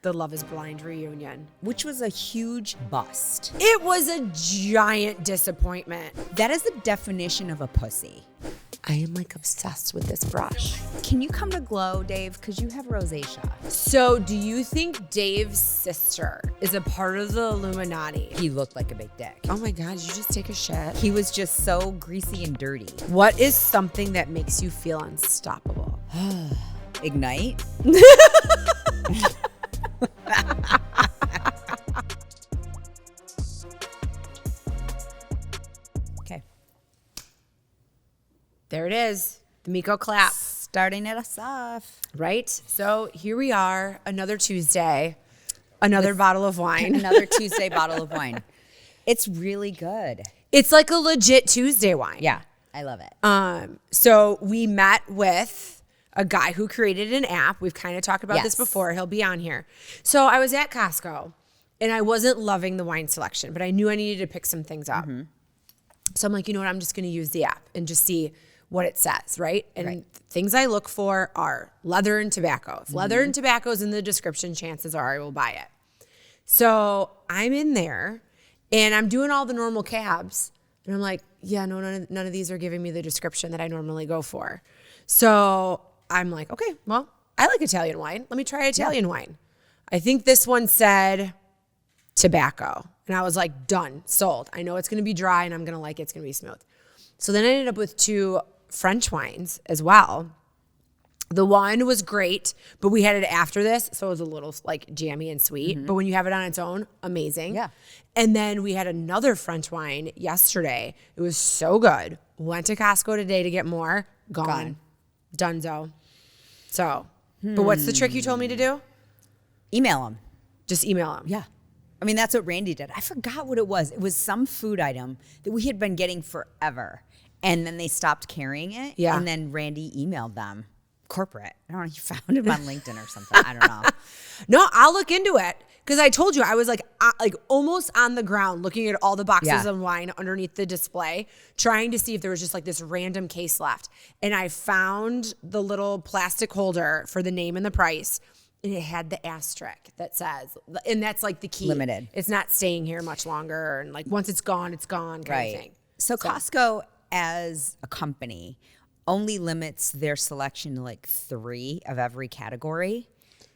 the Love is Blind reunion. Which was a huge bust. It was a giant disappointment. That is the definition of a pussy. I am like obsessed with this brush. Can you come to Glow, Dave? Because you have rosacea. So do you think Dave's sister is a part of the Illuminati? He looked like a big dick. Oh my God, did you just take a shit? He was just so greasy and dirty. What is something that makes you feel unstoppable? Ignite? Okay. There it is. The Miko clap. Starting us off. Right? So here we are, another Tuesday, another bottle of wine. Another Tuesday bottle of wine. It's really good. It's like a legit Tuesday wine. Yeah, I love it. So we met with a guy who created an app. We've kind of talked about this Yes. before. He'll be on here. So I was at Costco and I wasn't loving the wine selection, but I knew I needed to pick some things up. So I'm like, you know what? I'm just going to use the app and just see what it says, right? And things I look for are leather and tobacco. If leather and tobacco is in the description, chances are I will buy it. So I'm in there and I'm doing all the normal cabs. And I'm like, yeah, no, none of these are giving me the description that I normally go for. So I'm like, okay, well, I like Italian wine. Let me try Italian wine. I think this one said tobacco. And I was like, done, sold. I know it's going to be dry and I'm going to like it. It's going to be smooth. So then I ended up with 2 French wines as well. The one was great, but we had it after this, so it was a little like jammy and sweet. But when you have it on its own, amazing. Yeah. And then we had another French wine yesterday. It was so good. Went to Costco today to get more. Gone. Dunzo. So, but what's the trick you told me to do? Email them. Just email them. Yeah. I mean, that's what Randy did. I forgot what it was. It was some food item that we had been getting forever. And then they stopped carrying it. Yeah. And then Randy emailed them. Corporate. I don't know. You found him on LinkedIn or something. I don't know. No, I'll look into it. Because I told you, I was like almost on the ground looking at all the boxes of wine underneath the display, trying to see if there was just like this random case left. And I found the little plastic holder for the name and the price. And it had the asterisk that says, and that's like the key. Limited. It's not staying here much longer. And like once it's gone kind of thing. So Costco as a company only limits their selection to like 3 of every category.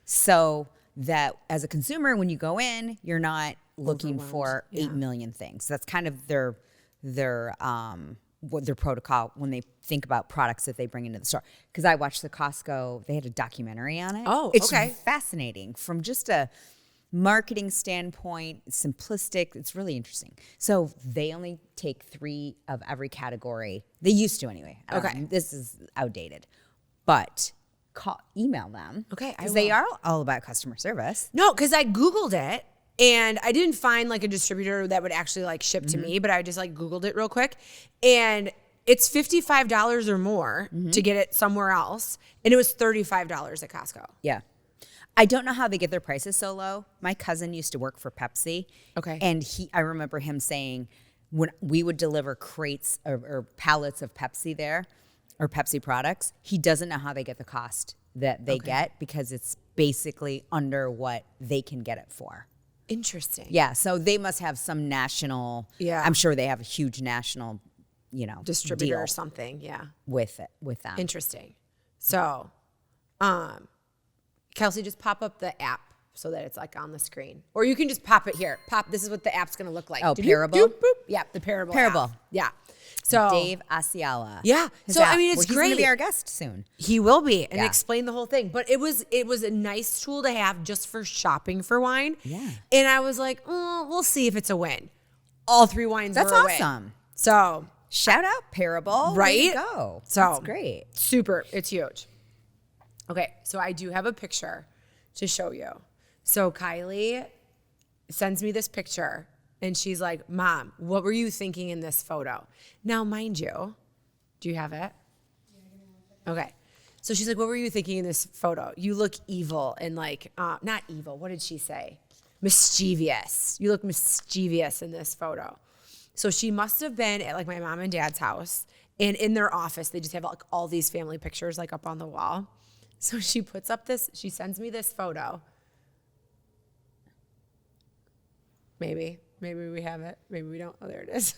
So that as a consumer, when you go in, you're not looking for 8 million things. That's kind of their protocol when they think about products that they bring into the store. Because I watched the Costco, they had a documentary on it. Oh, it's okay. fascinating from just a marketing standpoint, simplistic. It's really interesting. So they only take 3 of every category. They used to anyway. Okay. This is outdated. But email them. Okay, Because they are all about customer service. No, because I Googled it and I didn't find like a distributor that would actually like ship to me, but I just like Googled it real quick. And it's $55 or more to get it somewhere else. And it was $35 at Costco. Yeah. I don't know how they get their prices so low. My cousin used to work for Pepsi. Okay. And I remember him saying when we would deliver crates or pallets of Pepsi there or Pepsi products, he doesn't know how they get the cost that they get because it's basically under what they can get it for. Interesting. Yeah. So they must have some national, I'm sure they have a huge national, Distributor deal or something. Yeah. with them. Interesting. So, Kelsey, just pop up the app so that it's like on the screen. Or you can just pop it here. This is what the app's going to look like. Oh, Doop, Parable? doop, boop. Yeah, the Parable. Parable. App. Yeah. So Dave Asiala. Yeah. His So app. I mean, it's Well, he's great. going to be our guest soon. He will be and Yeah. explain the whole thing. But it was a nice tool to have just for shopping for wine. Yeah. And I was like, we'll see if it's a win. All 3 wines That's were a win. awesome. So Shout out Parable. Right? Way to go. So That's great. Super. It's huge. Okay, so I do have a picture to show you. So Kylie sends me this picture and she's like, Mom, what were you thinking in this photo? Now, mind you, do you have it? Okay. So she's like, what were you thinking in this photo? You look evil and like, not evil. What did she say? Mischievous. You look mischievous in this photo. So she must have been at like my mom and dad's house, and in their office, they just have like all these family pictures like up on the wall. So she sends me this photo. Maybe we have it. Maybe we don't. Oh, there it is.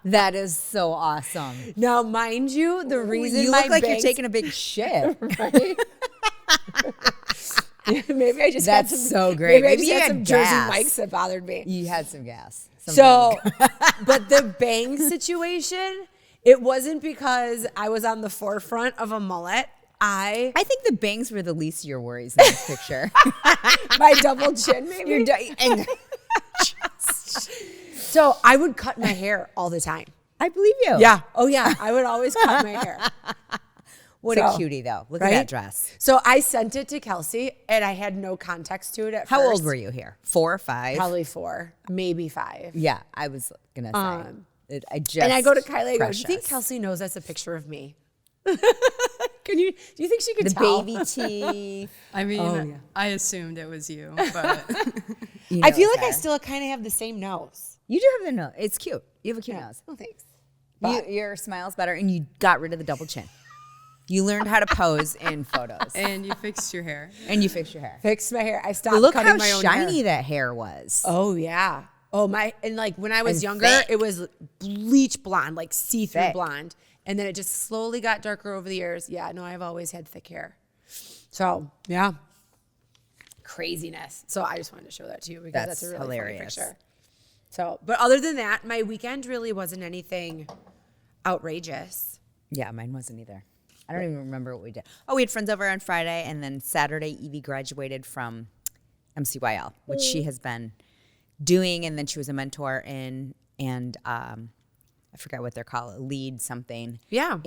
That is so awesome. Now, mind you, the reason You my look like bangs, you're taking a big shit. right? Maybe I just That's had some, so great. Maybe I Maybe just you had had some Jersey gas. Mike's that bothered me. You had some gas. So, but the bang situation, it wasn't because I was on the forefront of a mullet. I think the bangs were the least of your worries in this picture. My double chin, maybe. And So I would cut my hair all the time. I believe you. Yeah. Oh, yeah. I would always cut my hair. What a cutie, though. Look at that dress. So I sent it to Kelsey, and I had no context to it at first. How old were you here? 4 or 5? Probably 4, maybe 5. Yeah, I was going to say. And I go to Kylie, I go, do you think Kelsey knows that's a picture of me? Do you think she could the tell? baby teeth. I mean, yeah. I assumed it was you, but You I know feel it's like I her. still kind of have the same nose. You do have the nose. It's cute. You have a cute nose. Oh, thanks. Your smile's better, and you got rid of the double chin. You learned how to pose in photos, and you fixed your hair. and you fixed your hair. Fixed my hair. I stopped Look cutting how my own shiny hair. that hair was. Oh, yeah. Oh, and like when I was And younger, thick. it was bleach blonde, like see-through Thick. blonde. And then it just slowly got darker over the years. Yeah, no, I've always had thick hair. So, yeah. Craziness. So I just wanted to show that to you because that's a really hilarious. funny picture. So, but other than that, my weekend really wasn't anything outrageous. Yeah, mine wasn't either. I don't even remember what we did. Oh, we had friends over on Friday, and then Saturday, Evie graduated from MCYL, which she has been doing, and then she was a mentor in, and I forget what they're called, lead something. Yeah.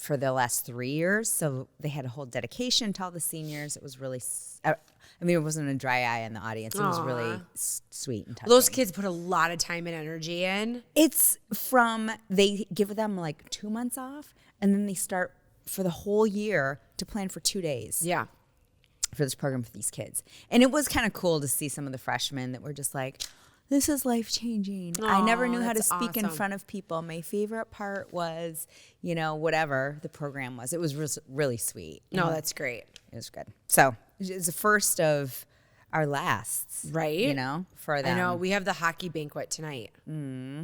For the last 3 years. So they had a whole dedication to all the seniors. It was really, I mean, it wasn't a dry eye in the audience. It was really sweet and touching. Those kids put a lot of time and energy in. It's they give them like 2 months off, and then they start for the whole year to plan for 2 days. Yeah. For this program for these kids. And it was kind of cool to see some of the freshmen that were just like, this is life-changing. I never knew how to that's speak in awesome. front of people. My favorite part was, whatever the program was. It was really sweet. No, that's great. It was good. So it's the first of our lasts. Right? For them. I know. We have the hockey banquet tonight.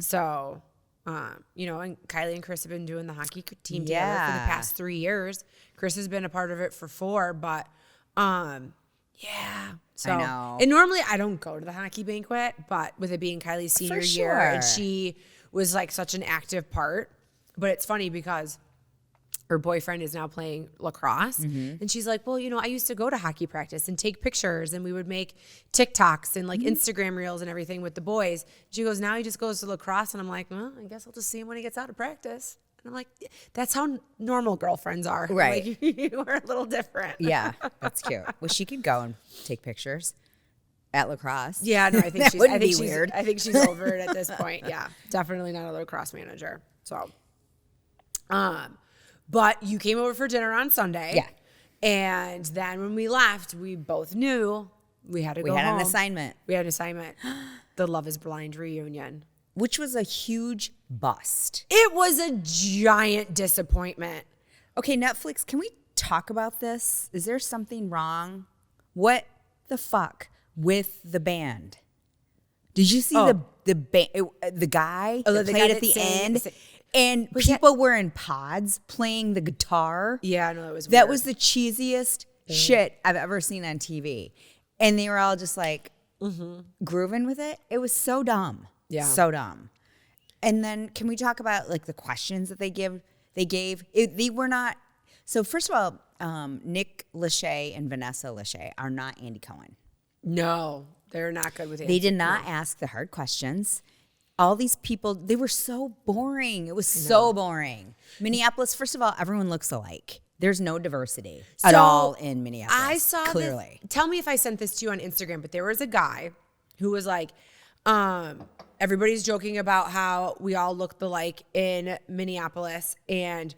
So, and Kylie and Chris have been doing the hockey team together for the Yeah. past 3 years. Chris has been a part of it for 4, but yeah. So, I know. And normally I don't go to the hockey banquet, but with it being Kylie's senior year, and sure. she was like such an active part. But it's funny because her boyfriend is now playing lacrosse. And she's like, well, I used to go to hockey practice and take pictures, and we would make TikToks and like Instagram reels and everything with the boys. She goes, now he just goes to lacrosse. And I'm like, well, I guess I'll just see him when he gets out of practice. And I'm like, that's how normal girlfriends are. Right. Like, you are a little different. Yeah, that's cute. Well, she could go and take pictures at lacrosse. Yeah, no, I think That she's wouldn't I think be she's, weird. I think she's over it at this point. Yeah. Definitely not a lacrosse manager. So but you came over for dinner on Sunday. Yeah. And then when we left, we both knew we had to go We had home. an assignment, We had an assignment. The Love is Blind reunion. which was a huge bust. It was a giant disappointment. Okay, Netflix, can we talk about this? Is there something wrong? What the fuck with the band? Did you see the guy that the played guy at that the sang- end? And people were in pods playing the guitar. Yeah, no, that was weird. That was the cheesiest shit I've ever seen on TV. And they were all just like grooving with it. It was so dumb. Yeah. So dumb. And then can we talk about like the questions that they gave? They were not. So first of all, Nick Lachey and Vanessa Lachey are not Andy Cohen. No, they're not good with it. They did not ask the hard questions. All these people, they were so boring. It was so boring. Minneapolis, first of all, everyone looks alike. There's no diversity at So, all in Minneapolis. I saw clearly. Tell me if I sent this to you on Instagram, but there was a guy who was like, everybody's joking about how we all look alike in Minneapolis, and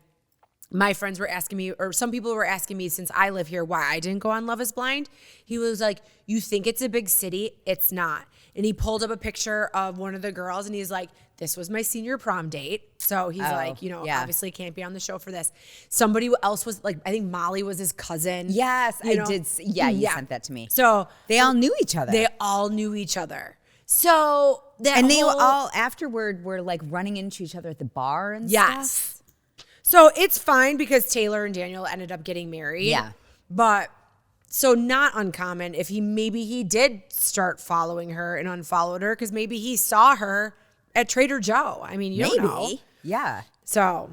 my friends were asking me, or some people were asking me since I live here, why I didn't go on Love is Blind. He was like, you think it's a big city? It's not. And he pulled up a picture of one of the girls, and he's like, this was my senior prom date. So he's like, yeah. obviously can't be on the show for this. Somebody else was like, I think Molly was his cousin. Yes, you know? did. Yeah, you sent that to me. So they all knew each other. They all knew each other. So they all afterward were like running into each other at the bar and stuff. So it's fine because Taylor and Daniel ended up getting married. Yeah. But so not uncommon if maybe he did start following her and unfollowed her because maybe he saw her at Trader Joe. I mean, you don't know. Yeah. So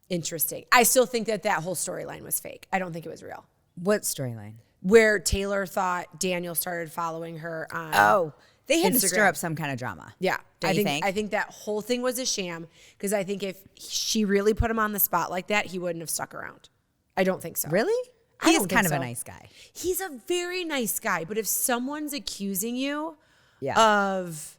interesting. I still think that whole storyline was fake. I don't think it was real. What storyline? Where Taylor thought Daniel started following her on they had Instagram. to stir up some kind of drama. Yeah. Don't you think? I think that whole thing was a sham because I think if she really put him on the spot like that, he wouldn't have stuck around. I don't think so. Really? I He's don't kind think of a so. nice guy. He's a very nice guy, but if someone's accusing you Yeah. of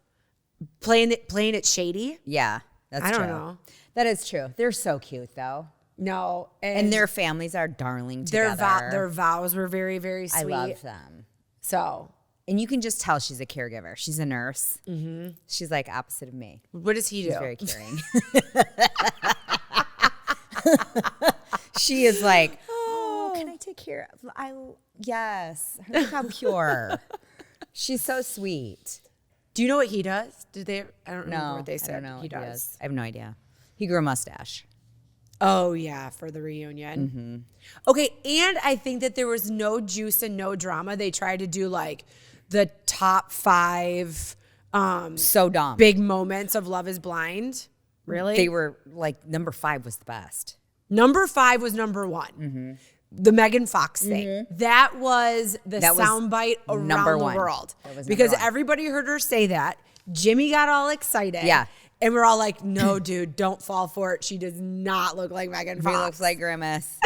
playing it shady, Yeah, that's I true. don't know. That is true. They're so cute, though. No, And their families are darling together. their vows were very, very sweet. I love them. So, And you can just tell she's a caregiver. She's a nurse. Mm-hmm. She's like opposite of me. what does he do? She's very caring. She is like, oh, can I take care of? Yes. Look how pure. She's so sweet. Do you know what he does? Did they? I don't remember No, what they I said. don't know He what does. I have no idea. He grew a mustache. Oh yeah, for the reunion. Okay, and I think that there was no juice and no drama. They tried to do like the top 5 So dumb. big moments of Love is Blind. Really? They were like, number 5 was the best. Number 5 was number 1. The Megan Fox thing. That was the That was soundbite around number the 1. world. That was number Because 1. everybody heard her say that. Jimmy got all excited. Yeah. And we're all like, no, dude, don't fall for it. She does not look like Megan Fox. She looks like Grimace.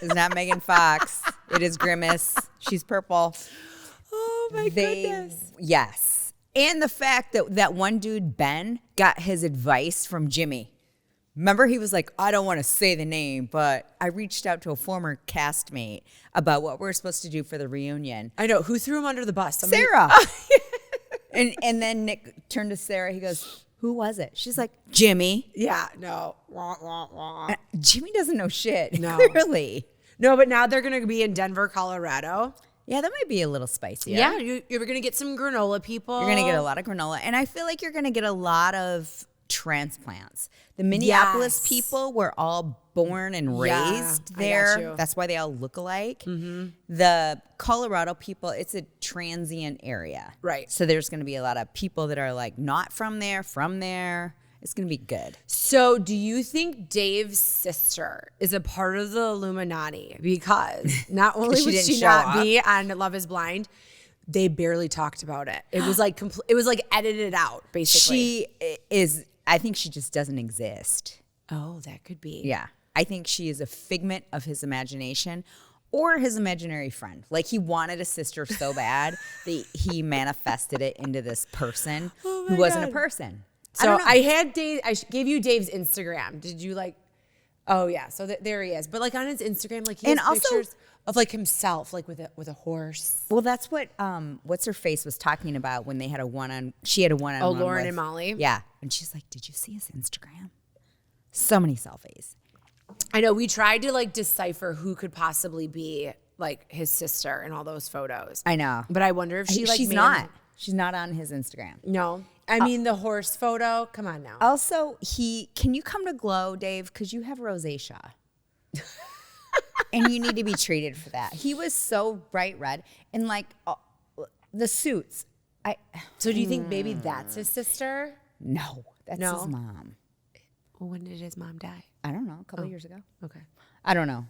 It's not Megan Fox. It is Grimace. She's purple. Oh my goodness. Yes. And the fact that one dude, Ben, got his advice from Jimmy. Remember, he was like, I don't want to say the name, but I reached out to a former castmate about what we're supposed to do for the reunion. I know. Who threw him under the bus? Sarah. and then Nick turned to Sarah. He goes, who was it? She's like, Jimmy. Yeah, no. Wah, wah, wah. Jimmy doesn't know shit. No. Clearly. No, but now they're going to be in Denver, Colorado. Yeah, that might be a little spicier. Yeah, you're going to get some granola people. You're going to get a lot of granola. And I feel like you're going to get a lot of transplants. The Minneapolis Yes. people were all born and Yeah, raised I got there. you. That's why they all look alike. The Colorado people, it's a transient area. Right. So there's going to be a lot of people that are like not from there, from there. It's going to be good. So, do you think Dave's sister is a part of the Illuminati? Because not only She would didn't she show not up. be on Love is Blind, they barely talked about it. It was like it was like edited out, basically. She is, I think she just doesn't exist. Oh, that could be. Yeah. I think she is a figment of his imagination or his imaginary friend. Like he wanted a sister so bad that he manifested it into this person who wasn't a person. So I had Dave. gave you Dave's Instagram. Did you like? Oh yeah. So there he is. But like on his Instagram, like he has And also- pictures of like himself, like with a horse. Well, that's what what's her face was talking about when they had she had a one-on-one. Oh, Lauren with- and Molly? Yeah. And she's like, did you see his Instagram? So many selfies. I know. We tried to like decipher who could possibly be like his sister in all those photos. I know. But I wonder if she's She's not on his Instagram. No. I mean the horse photo. Come on now. Also, can you come to Glow, Dave? Because you have rosacea. And you need to be treated for that. He was so bright red. And like the suits. So do you think maybe that's his sister? No, that's No? his mom. Well, when did his mom die? I don't know, a couple years ago. Okay. I don't know.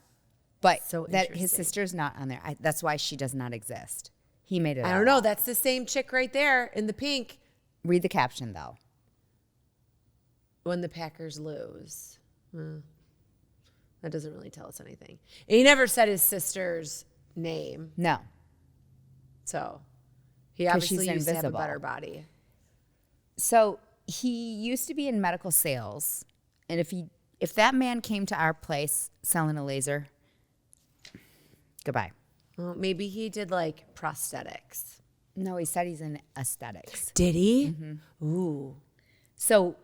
But So that his interesting. sister's not on there. That's why she does not exist. He made it I all don't know. up. That's the same chick right there in the pink. Read the caption, though. When the Packers lose. That doesn't really tell us anything. And he never said his sister's name. No. So he 'Cause obviously she's used to have a invisible. better body. So he used to be in medical sales. And if that man came to our place selling a laser, goodbye. Well, maybe he did like prosthetics. No, he said he's in aesthetics. Did he? Ooh. So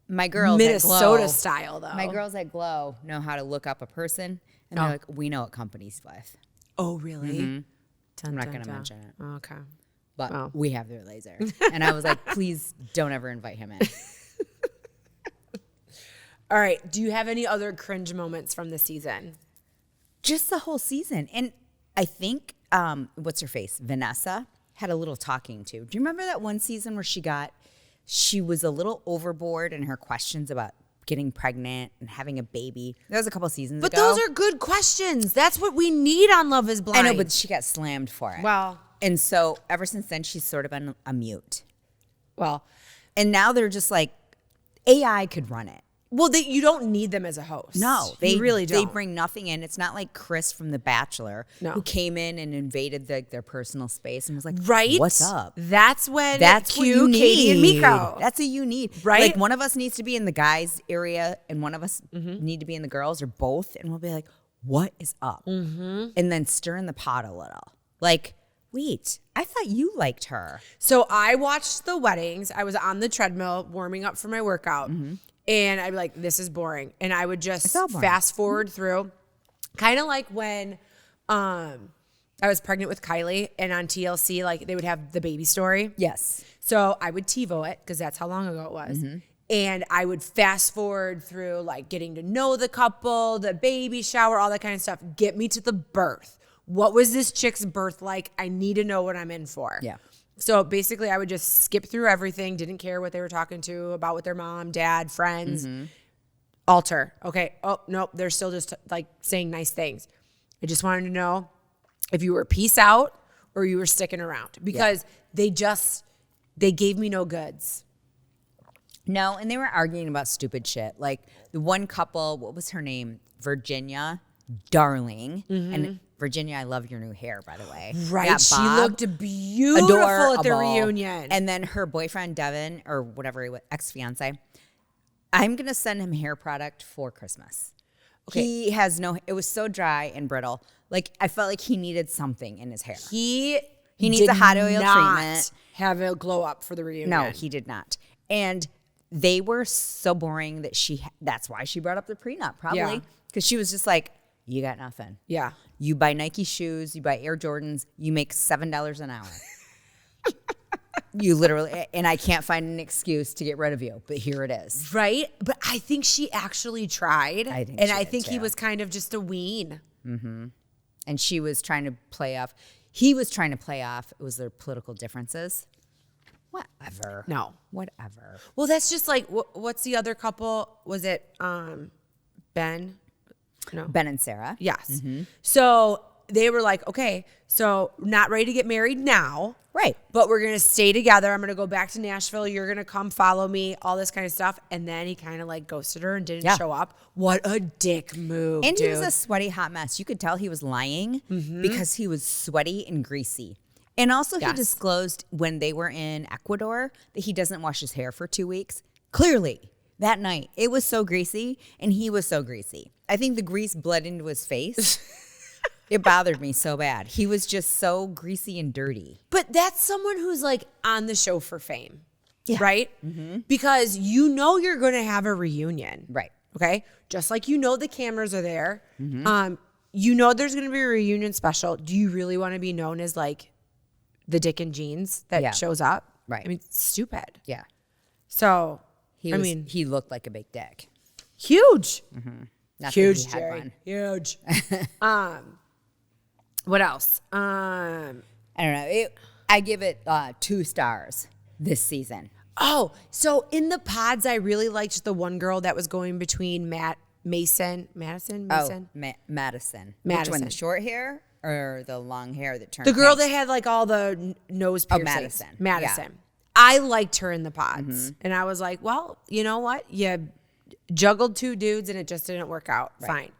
My girls Minnesota at Glow, style though. My girls at Glow know how to look up a person, and they're like, we know what company's with. Oh, really? I'm not going to mention it. Okay. But we have their laser. And I was like, please don't ever invite him in. All right. Do you have any other cringe moments from the season? Just the whole season. And I think, what's her face? Vanessa had a little talking to. Do you remember that one season where she was a little overboard in her questions about getting pregnant and having a baby? That was a couple seasons ago. But those are good questions. That's what we need on Love is Blind. I know, but she got slammed for it. Well. And so ever since then, she's sort of been a mute. Well. And now they're just like, AI could run it. Well, you don't need them as a host. No, they really don't. They bring nothing in. It's not like Chris from The Bachelor who came in and invaded their personal space and was like, right? What's up? That's when That's Q, what you need. Katie, and Miko. That's what you need. Right? Like one of us needs to be in the guys area and one of us need to be in the girls or both. And we'll be like, what is up? And then stir in the pot a little. Like, wait, I thought you liked her. So I watched the weddings. I was on the treadmill warming up for my workout. And I'd be like, this is boring. And I would just fast forward through. Kind of like when I was pregnant with Kylie and on TLC, like they would have the baby story. Yes. So I would TiVo it because that's how long ago it was. And I would fast forward through like getting to know the couple, the baby shower, all that kind of stuff. Get me to the birth. What was this chick's birth like? I need to know what I'm in for. Yeah. So basically, I would just skip through everything, didn't care what they were talking to about with their mom, dad, friends. Alter. Okay. Oh, nope. They're still just like saying nice things. I just wanted to know if you were peace out or you were sticking around because they gave me no goods. No, and they were arguing about stupid shit. Like the one couple, what was her name? Virginia, darling. And Virginia, I love your new hair, by the way. Right. She looked beautiful at the reunion. And then her boyfriend, Devin, or whatever, ex-fiance, I'm going to send him hair product for Christmas. Okay. He has it was so dry and brittle. Like, I felt like he needed something in his hair. He needs a hot oil treatment. Have it glow up for the reunion. No, he did not. And they were so boring that that's why she brought up the prenup, probably. Because she was just like, you got nothing. Yeah. You buy Nike shoes, you buy Air Jordans, you make $7 an hour. You literally, and I can't find an excuse to get rid of you, but here it is. Right? But I think she actually tried. I think he was kind of just a ween. And she was trying to play off, he was trying to play off, it was their political differences. Whatever. No. Whatever. Well, that's just like, what's the other couple? Was it Ben? No. Ben and Sarah. Yes. So they were like, okay, so not ready to get married now. Right. But we're going to stay together. I'm going to go back to Nashville. You're going to come follow me, all this kind of stuff. And then he kind of like ghosted her and didn't show up. What a dick move, And dude. he was a sweaty hot mess. You could tell he was lying because he was sweaty and greasy. And also he disclosed when they were in Ecuador that he doesn't wash his hair for 2 weeks. Clearly, that night, it was so greasy and he was so greasy. I think the grease bled into his face. It bothered me so bad. He was just so greasy and dirty. But that's someone who's like on the show for fame, right? Because you know you're going to have a reunion. Right. Okay? Just like you know the cameras are there. You know there's going to be a reunion special. Do you really want to be known as like the dick in jeans that shows up? Right. I mean, it's stupid. Yeah. So, he looked like a big dick. Huge. Not Huge, that he had Jerry. one. Huge. What else? I don't know. I give it 2 stars this season. Oh, so in the pods, I really liked the one girl that was going between Madison. Madison. Madison. Which one, the short hair or the long hair that turned The girl pink? that had like all the nose piercings. Madison. Madison. Yeah. I liked her in the pods. And I was like, well, you know what? You juggled 2 dudes and it just didn't work out. Right. Fine.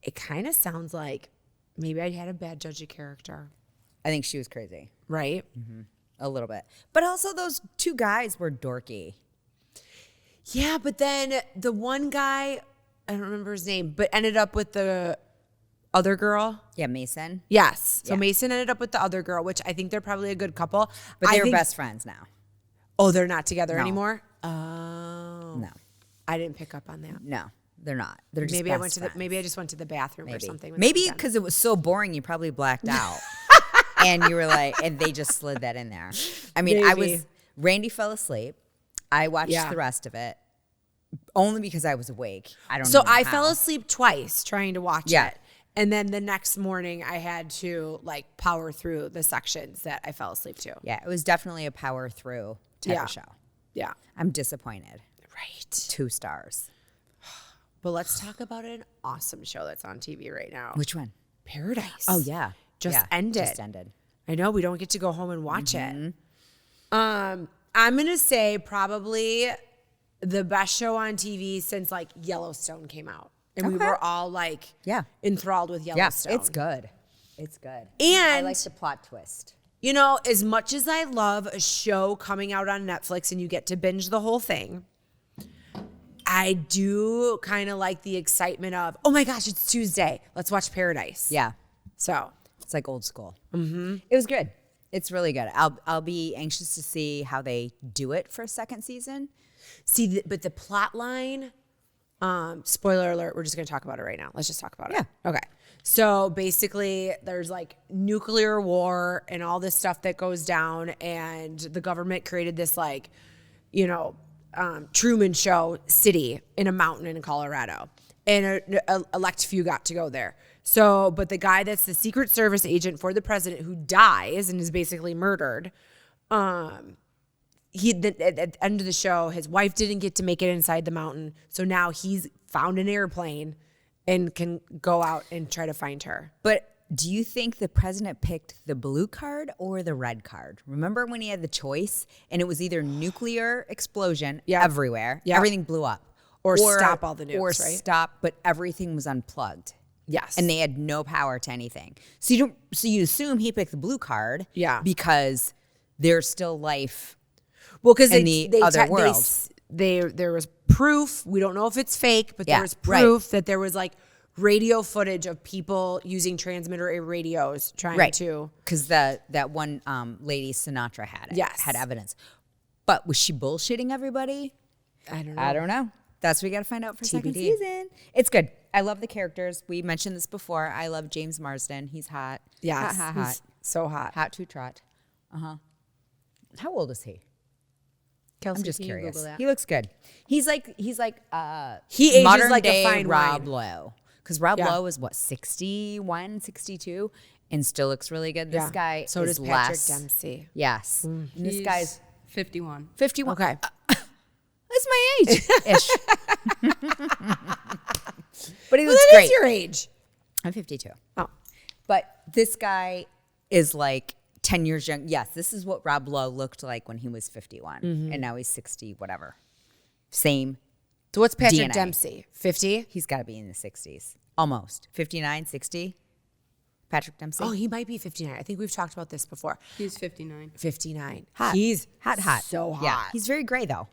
It kind of sounds like maybe I had a bad judge of character. I think she was crazy. Right? A little bit. But also those 2 guys were dorky. Yeah, but then the one guy, I don't remember his name, but ended up with the other girl. Yeah, Mason. Yes. So Mason ended up with the other girl, which I think they're probably a good couple. But they're best friends now. Oh, they're not together No. anymore? Oh. No. I didn't pick up on that. No, they're not. They're just Maybe I went to friends. maybe I just went to the bathroom or something. with Maybe the weekend. because it was so boring, you probably blacked out, and you were like, and they just slid that in there. I mean, Maybe. Randy fell asleep. I watched Yeah. the rest of it only because I was awake. I don't. So even know I how. fell asleep twice trying to watch Yeah. it. And then the next morning I had to like power through the sections that I fell asleep to. Yeah, it was definitely a power through type of show. Yeah. I'm disappointed. Right. 2 stars. But let's talk about an awesome show that's on TV right now. Which one? Paradise. Oh yeah, Just yeah, ended. Just ended. I know we don't get to go home and watch it. I'm gonna say probably the best show on TV since like Yellowstone came out. And we Okay. were all like enthralled with Yeah, Yellowstone. it's good. It's good. And I like the plot twist. you know, as much as I love a show coming out on Netflix and you get to binge the whole thing, I do kind of like the excitement of, oh my gosh, it's Tuesday. Let's watch Paradise. Yeah, So, it's like old school. Mm-hmm. It was good. It's really good. I'll be anxious to see how they do it for a second season. see, but the plot line, spoiler alert, we're just going to talk about it right now. Let's just talk about it. Yeah. Okay. So basically, there's like nuclear war and all this stuff that goes down, and the government created this like, you know, Truman Show city in a mountain in Colorado, and a elect few got to go there. So, but the guy that's the Secret Service agent for the president who dies and is basically murdered, at the end of the show, his wife didn't get to make it inside the mountain, so now he's found an airplane and can go out and try to find her. But do you think the president picked the blue card or the red card? Remember when he had the choice and it was either nuclear explosion everywhere, everything blew up, Or stop all the nukes, or right? stop, but everything was unplugged. Yes. And they had no power to anything. So you assume he picked the blue card, because there's still life. Well, because in the other world. There was proof. We don't know if it's fake, but there was right. proof that there was like radio footage of people using transmitter radios trying to. Because that one lady, Sinatra, had it. Yes. Had evidence. But was she bullshitting everybody? I don't know. I don't know. That's what we got to find out for second TBD. season. It's good. I love the characters. We mentioned this before. I love James Marsden. He's hot. Yes, Hot. he's so hot. Hot to trot. How old is he? Kelsey, I'm just can you curious. Google that? He looks good. He's like He ages modern like a day fine Rob wine. Lowe. Because Rob Yeah. Lowe is what, 61, 62, and still looks really good. This guy So is does Patrick less. Dempsey. Yes. And this He's guy's 51. 51. Okay. That's my age ish. But he Well, looks that great. is your age. I'm 52. Oh. But this guy is like 10 years young. Yes, this is what Rob Lowe looked like when he was 51. And now he's 60, whatever. Same. So what's Patrick DNA. Dempsey? 50? He's got to be in the 60s. Almost. 59, 60. Patrick Dempsey. Oh, he might be 59. I think we've talked about this before. He's 59. 59. Hot. He's hot. so hot. Yeah. He's very gray, though.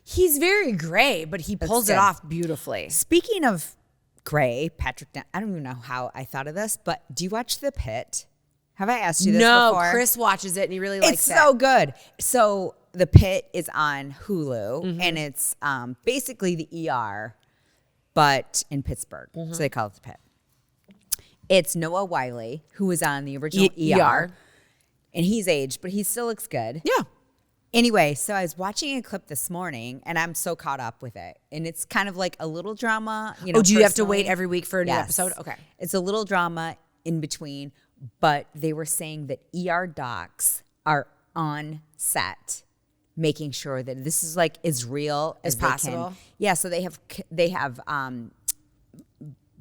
He's very gray, but he pulls it good. off beautifully. Speaking of gray, Patrick, I don't even know how I thought of this, but do you watch The Pit? Have I asked you this No, before? Chris watches it and he really likes It's it. so good. So The Pit is on Hulu, and it's basically the ER, but in Pittsburgh. So they call it The Pit. It's Noah Wiley, who was on the original ER, and he's aged, but he still looks good. Yeah. Anyway, so I was watching a clip this morning, and I'm so caught up with it. And it's kind of like a little drama. You know, Oh, do you have to wait personally. every week for a new Yes. episode? Okay. It's a little drama in between, but they were saying that ER docs are on set making sure that this is like as real as they possible. can. Yeah, so they have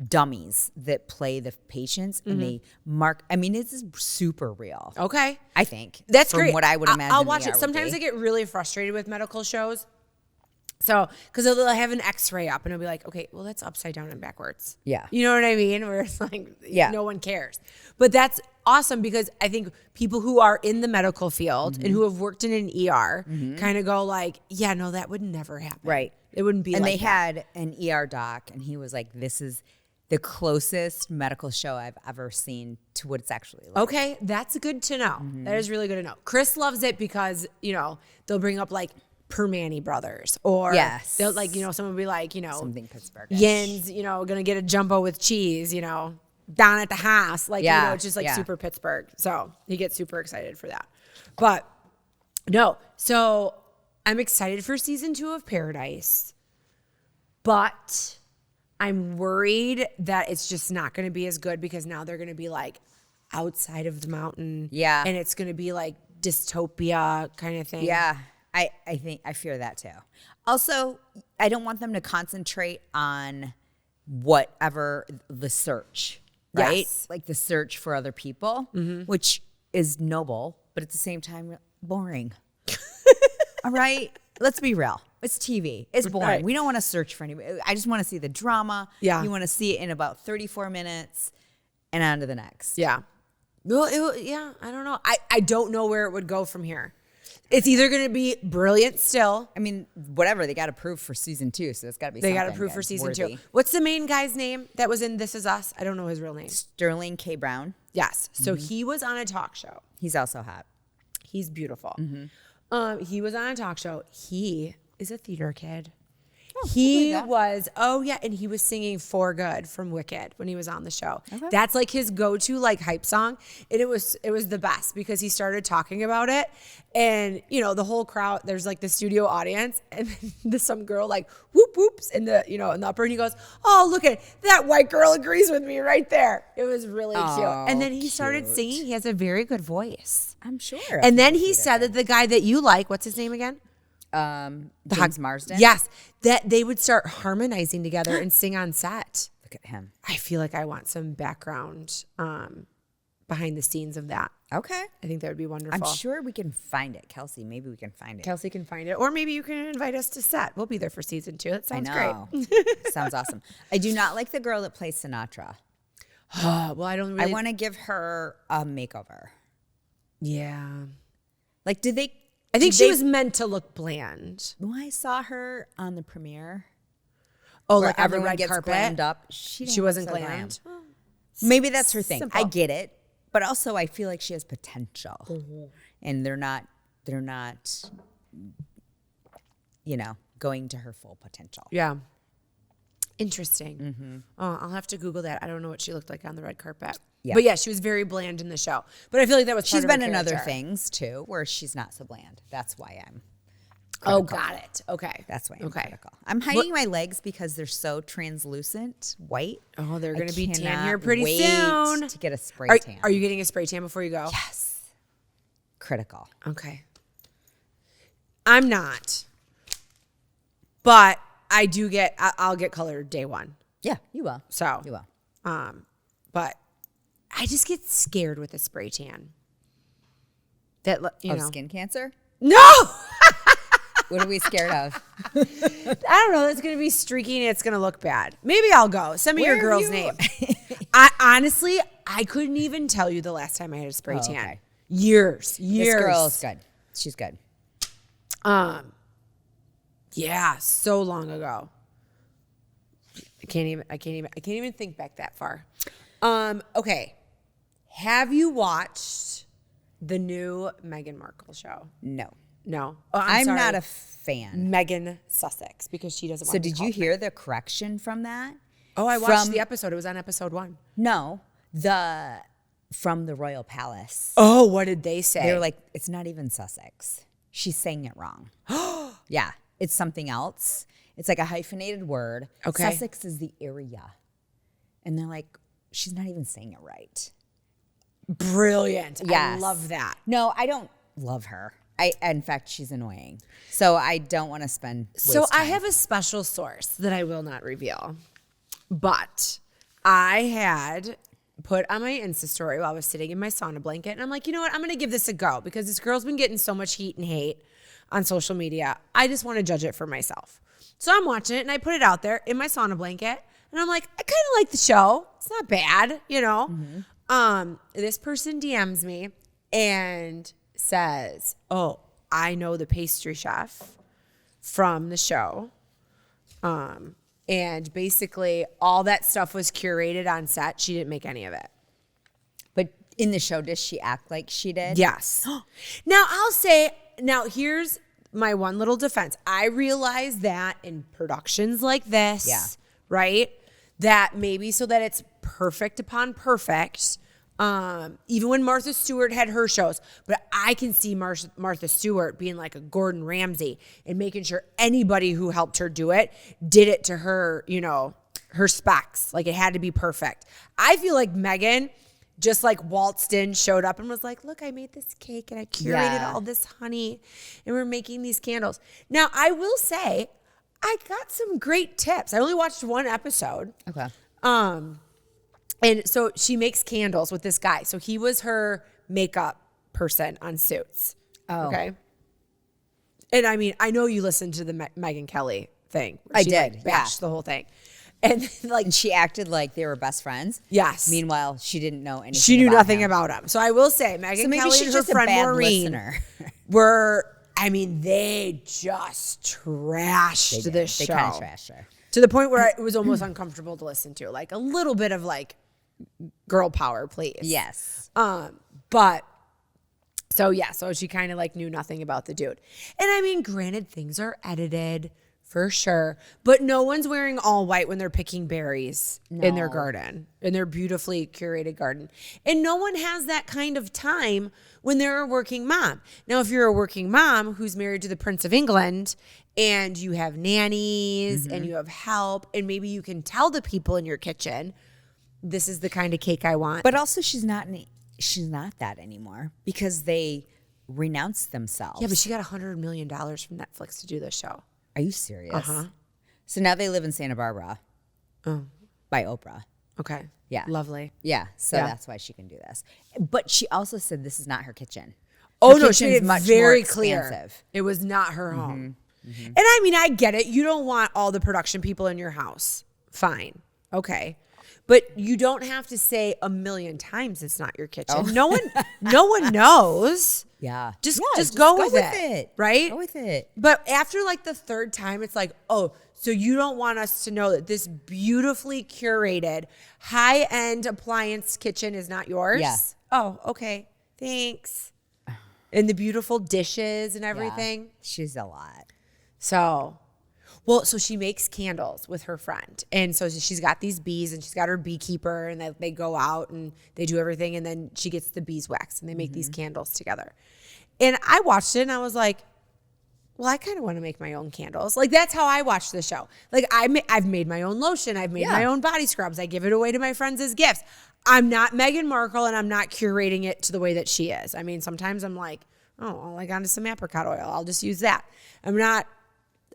dummies that play the patients, and they mark. I mean, it's super real. Okay. I think That's from great. what I would imagine. I'll watch the it. ER would Sometimes be. I get really frustrated with medical shows. So, because they'll have an X-ray up, and I'll be like, okay, well, that's upside down and backwards. Yeah. You know what I mean? Where it's like, Yeah. no one cares. But that's awesome because I think people who are in the medical field and who have worked in an ER kind of go like, yeah, no, that would never happen. Right. It wouldn't be And like they that. had an ER doc, and he was like, "This is the closest medical show I've ever seen to what it's actually like." Okay, that's good to know. That is really good to know. Chris loves it because, you know, they'll bring up like Permani Brothers, or Yes. they'll like, someone will be like, Something Pittsburgh. Yin's, gonna get a jumbo with cheese, down at the house. Like, Yeah, it's just like yeah. super Pittsburgh. So he gets super excited for that. But no, so I'm excited for season 2 of Paradise, but I'm worried that it's just not going to be as good because now they're going to be like outside of the mountain. Yeah. And it's going to be like dystopia kind of thing. Yeah, I think I fear that too. Also, I don't want them to concentrate on whatever the search, right? Yes. Like the search for other people, which is noble, but at the same time boring. All right, let's be real. It's TV. It's boring. Right. We don't want to search for anybody. I just want to see the drama. Yeah. You want to see it in about 34 minutes and on to the next. Yeah. Well, I don't know. I don't know where it would go from here. It's either going to be brilliant still. I mean, whatever. They got approved for season 2, so it's got to be They got something approved for good, season worthy. 2. What's the main guy's name that was in This Is Us? I don't know his real name. Sterling K. Brown. Yes. So he was on a talk show. He's also hot. He's beautiful. He was on a talk show. He is a theater kid. He was, and he was singing For Good from Wicked when he was on the show. Okay. That's like his go-to like hype song. And it was the best because he started talking about it. And, the whole crowd, there's like the studio audience and then some girl like whoop whoops in the, in the upper and he goes, oh, look at it. That white girl agrees with me right there. It was really cute. And then he started singing. He has a very good voice. I'm sure. And then he said that the guy that you like, what's his name again? James Marsden. Yes, that they would start harmonizing together and sing on set. Look at him. I feel like I want some background behind the scenes of that. Okay. I think that would be wonderful. I'm sure we can find it. Kelsey, maybe we can find it. Kelsey can find it. Or maybe you can invite us to set. We'll be there for season 2. That sounds great. Sounds awesome. I do not like the girl that plays Sinatra. Well, I don't really. I want to give her a makeover. Yeah. Like, did they? I think did she they- was meant to look bland. When I saw her on the premiere, Oh, where like on the everyone red gets carpet. glammed up, she wasn't look so glammed. glam. Maybe that's her thing. Simple. I get it, but also I feel like she has potential, and they're not, going to her full potential. Yeah. Interesting. Oh, I'll have to Google that. I don't know what she looked like on the red carpet. Yeah. But yeah, she was very bland in the show. But I feel like that was part She's of her been in other character. things too, where she's not so bland. That's why I'm. Oh, critical. got it. Okay. That's why I'm okay. critical. I'm hiding my legs because they're so translucent, white. Oh, they're I going to be tan cannot here pretty wait soon. to get a spray tan. Are you getting a spray tan before you go? Yes. Critical. Okay. I'm not. But I do I'll get colored day one. Yeah, you will. So. You will. But I just get scared with a spray tan. That, you know. Skin cancer? No! What are we scared of? I don't know. It's going to be streaky and it's going to look bad. Maybe I'll go. Send me your Where have girl's you- name. I honestly, I couldn't even tell you the last time I had a spray tan. okay. Years. This girl is good. She's good. Yeah, so long ago. I can't even think back that far. Okay. Have you watched the new Meghan Markle show? No. No. Oh, I'm sorry. not a fan. Meghan Sussex because she doesn't want So to be did you called hear the correction from that? Oh, I watched From- the episode. It was on episode 1. No. From the Royal Palace. Oh, what did they say? They were like, it's not even Sussex. She's saying it wrong. Yeah. It's something else. It's like a hyphenated word. Okay. Sussex is the area. And they're like, she's not even saying it right. Brilliant. I Yes. love that. No, I don't love her. In fact, she's annoying. So I don't want to spend So waste I time. have a special source that I will not reveal. But I had put on my Insta story while I was sitting in my sauna blanket. And I'm like, you know what? I'm going to give this a go because this girl's been getting so much heat and hate on social media. I just want to judge it for myself. So I'm watching it and I put it out there in my sauna blanket. And I'm like, I kind of like the show. It's not bad, you know? This person DMs me and says, oh, I know the pastry chef from the show. And basically all that stuff was curated on set. She didn't make any of it. But in the show, does she act like she did? Yes. Now I'll say, here's my one little defense. I realize that in productions like this, right? That maybe so that it's perfect upon perfect. Even when Martha Stewart had her shows, but I can see Martha Stewart being like a Gordon Ramsay and making sure anybody who helped her do it did it to her, you know, her specs. Like it had to be perfect. I feel like Meghan just like waltzed in, showed up and was like, look, I made this cake and I curated all this honey and we're making these candles. Now, I will say I got some great tips. I only watched one episode. Okay. And so she makes candles with this guy. So he was her makeup person on Suits. Oh. Okay. And I mean, I know you listened to the Megyn Kelly thing. I She did, like, bashed the whole thing. And like And she acted like they were best friends. Yes. Meanwhile, she didn't know anything. She knew about nothing him. about him. So I will say, Megyn maybe Kelly she's and her just a friend bad Maureen listener. were, I mean, they just trashed this They show. kind of trashed her. To the point where it was almost uncomfortable to listen to. Like a little bit of like girl power, please. Yes. But so yeah, so she kind of like knew nothing about the dude. And I mean, granted, things are edited for sure, but no one's wearing all white when they're picking berries in their garden, in their beautifully curated garden. And no one has that kind of time when they're a working mom. Now, if you're a working mom who's married to the Prince of England and you have nannies and you have help, and maybe you can tell the people in your kitchen, this is the kind of cake I want. But also, she's not that anymore because they renounced themselves. Yeah, but she got $100 million from Netflix to do this show. Are you serious? So now they live in Santa Barbara. By Oprah. Okay. Yeah. Lovely. Yeah. So Yeah. that's why she can do this. But she also said this is not her kitchen. Oh, Her no, she made kitchen's it much very more clear. expansive. It was not her home. And I mean, I get it. You don't want all the production people in your house. Fine. Okay. But you don't have to say a million times it's not your kitchen. No one knows. Yeah. Just Yeah, go with it. Right? Go with it. But after like the third time, it's like, oh, so you don't want us to know that this beautifully curated, high-end appliance kitchen is not yours? Yeah. Oh, okay. Thanks. And the beautiful dishes and Yeah. everything. She's a lot. So she makes candles with her friend. And so she's got these bees and she's got her beekeeper and they go out and they do everything. And then she gets the beeswax and they make these candles together. And I watched it and I was like, well, I kind of want to make my own candles. Like that's how I watch the show. Like I've made my own lotion. I've made my own body scrubs. I give it away to my friends as gifts. I'm not Meghan Markle and I'm not curating it to the way that she is. I mean, sometimes I'm like, oh, I'll like onto some apricot oil. I'll just use that. I'm not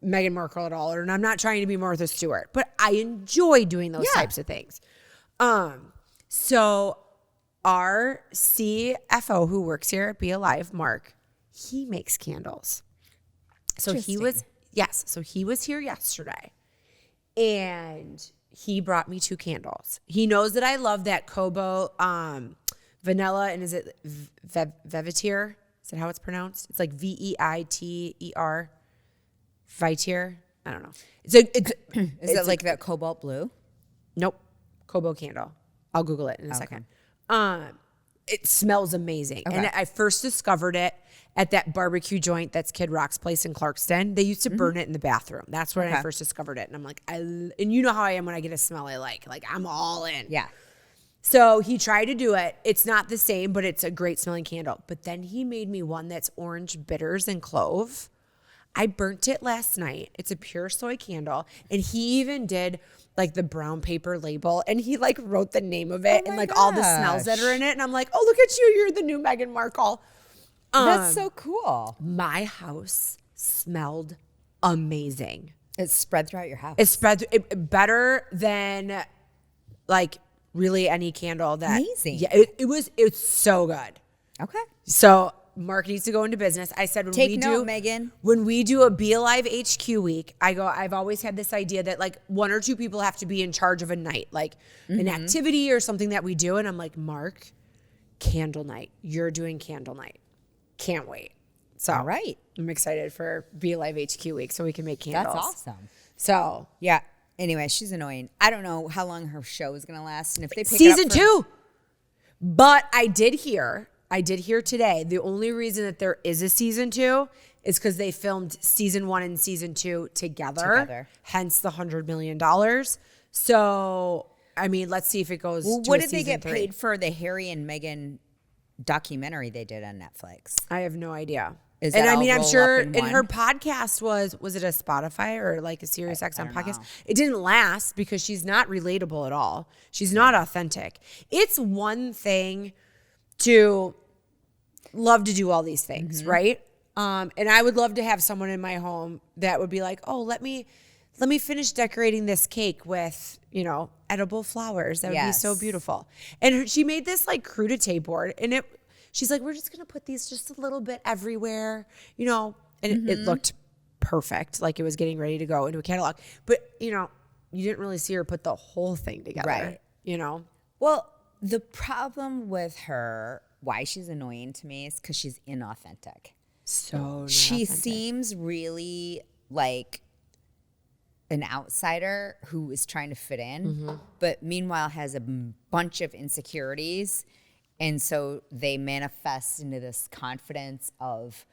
Meghan Markle at all, and I'm not trying to be Martha Stewart, but I enjoy doing those types of things. So our CFO who works here at Be Alive, Mark, he makes candles. So he was here yesterday and he brought me 2 candles. He knows that I love that Kobo vanilla, and is it Vevetier? Is that how it's pronounced? It's like Veiter. Vitier? I don't know. Is it like that cobalt blue? Nope. Kobo candle. I'll Google it in a second. It smells amazing. Okay. And I first discovered it at that barbecue joint that's Kid Rock's place in Clarkston. They used to burn it in the bathroom. That's when I first discovered it. And I'm like, and you know how I am when I get a smell I like. Like, I'm all in. Yeah. So he tried to do it. It's not the same, but it's a great smelling candle. But then he made me one that's orange bitters and clove. I burnt it last night. It's a pure soy candle. And he even did like the brown paper label and he like wrote the name of it and like all the smells that are in it. And I'm like, oh, look at you. You're the new Meghan Markle. That's so cool. My house smelled amazing. It's spread throughout your house. It spread better than like really any candle that. Amazing. Yeah, it's so good. Okay. So Mark needs to go into business. I said Megan. when we do a Be Alive HQ week, I've always had this idea that like 1 or 2 people have to be in charge of a night, like an activity or something that we do. And I'm like, Mark, candle night. You're doing candle night. Can't wait. So All right. I'm excited for Be Alive HQ week so we can make candles. That's awesome. So Yeah. Anyway, she's annoying. I don't know how long her show is going to last. And if they pick season it up 2. But I did hear I did hear today, the only reason that there is a season 2 is because they filmed season 1 and season 2 together. Hence the $100 million. So, I mean, let's see if it goes to what a did they season get 3. paid for the Harry and Meghan documentary they did on Netflix? I have no idea. Is And that I all mean, I'm roll sure, up in and her one? podcast was it a Spotify or like a Sirius XM don't podcast? know. It didn't last because she's not relatable at all. She's not authentic. It's one thing to love to do all these things, right? And I would love to have someone in my home that would be like, oh, let me finish decorating this cake with, edible flowers. That would be so Yes. beautiful. And she made this like crudité board, and she's like, we're just gonna put these just a little bit everywhere, and it looked perfect, like it was getting ready to go into a catalog. But you didn't really see her put the whole thing together, Right. Well, the problem with her, why she's annoying to me, is because she's inauthentic. So She seems really like an outsider who is trying to fit in, but meanwhile has a bunch of insecurities. And so they manifest into this confidence of,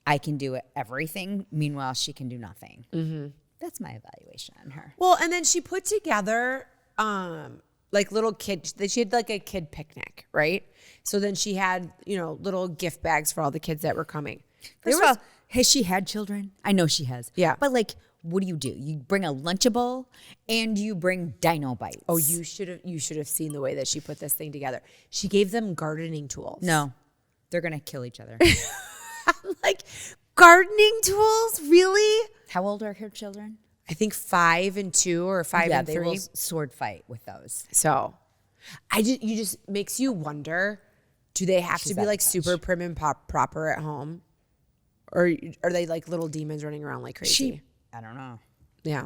I can do everything. Meanwhile, she can do nothing. That's my evaluation on her. Well, and then she put together like little kids. She had like a kid picnic, right? So then she had little gift bags for all the kids that were coming. First of all, has she had children? I know she has. Yeah. But like, what do? You bring a Lunchable and you bring Dino Bites. Oh, you should have seen the way that she put this thing together. She gave them gardening tools. No, they're going to kill each other. I'm like, gardening tools? Really? How old are her children? I think 5 and 2 or 5 and 3. They will sword fight with those. So, you just makes you wonder, do they have to be like super prim and proper at home? Or are they like little demons running around like crazy? I don't know. Yeah.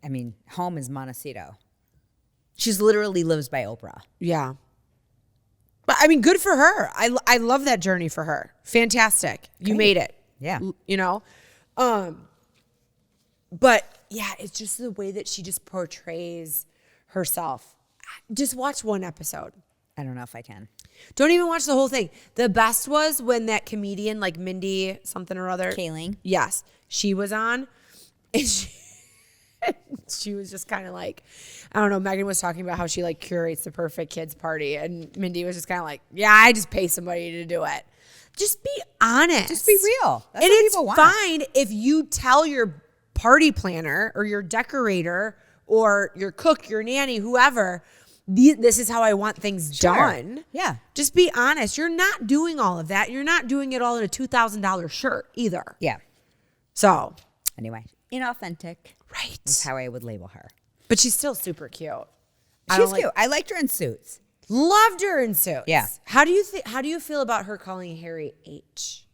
I mean, home is Montecito. She's literally lives by Oprah. Yeah. But I mean, good for her. I love that journey for her. Fantastic. You made it. Yeah. But yeah, it's just the way that she just portrays herself. Just watch one episode. I don't know if I can. Don't even watch the whole thing. The best was when that comedian, like Mindy something or other. Kaling? Yes. She was on. And she was just kind of like, I don't know, Meghan was talking about how she like curates the perfect kids party. And Mindy was just kind of like, yeah, I just pay somebody to do it. Just be honest. Just be real. That's and what it's people want. fine if you tell your party planner or your decorator or your cook, your nanny, whoever, this is how I want things done. Yeah. Just be honest. You're not doing all of that. You're not doing it all in a $2,000 shirt either. Yeah. So. Anyway, inauthentic. Right. Is how I would label her. But she's still super cute. She's cute. I liked her in Suits. Loved her in Suits. Yeah. How do you feel about her calling Harry H?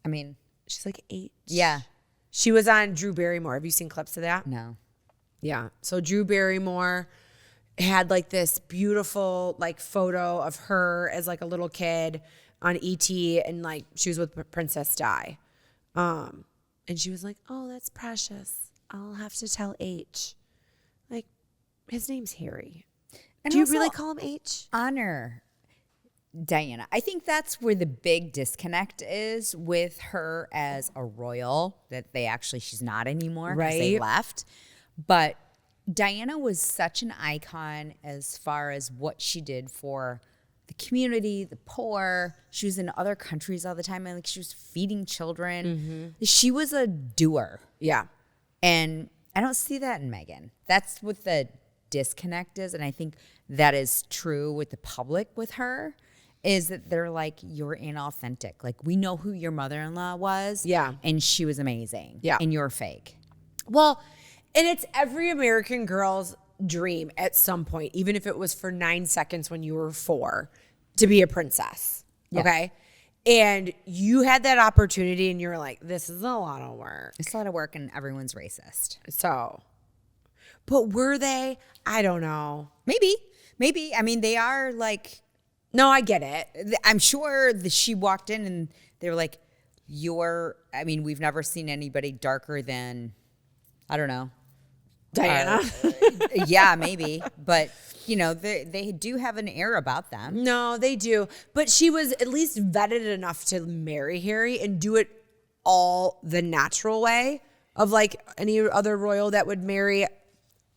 I mean, She's like H. yeah. She was on Drew Barrymore. Have you seen clips of that? No. Yeah. So Drew Barrymore had like this beautiful like photo of her as like a little kid on ET, and like she was with Princess Di. And she was like, oh, that's precious. I'll have to tell H. Like, his name's Harry. And do you also really call him H? honor Diana? I think that's where the big disconnect is with her as a royal, that she's not anymore because they Right. left. But Diana was such an icon as far as what she did for the community, the poor. She was in other countries all the time, and like she was feeding children. She was a doer. Yeah. And I don't see that in Meghan. That's what the disconnect is. And I think that is true with the public with her, is that they're like, you're inauthentic. Like, we know who your mother-in-law was. Yeah. And she was amazing. Yeah. And you're fake. Well, and it's every American girl's dream at some point, even if it was for 9 seconds when you were 4, to be a princess. Yeah. Okay. And you had that opportunity and you were like, this is a lot of work. It's a lot of work and everyone's racist. So, but were they? I don't know. Maybe. I mean, they are like, No, I get it. I'm sure that she walked in and they were like, we've never seen anybody darker than, I don't know, Diana. Yeah, maybe. But, they do have an air about them. No, they do. But she was at least vetted enough to marry Harry and do it all the natural way of like any other royal that would marry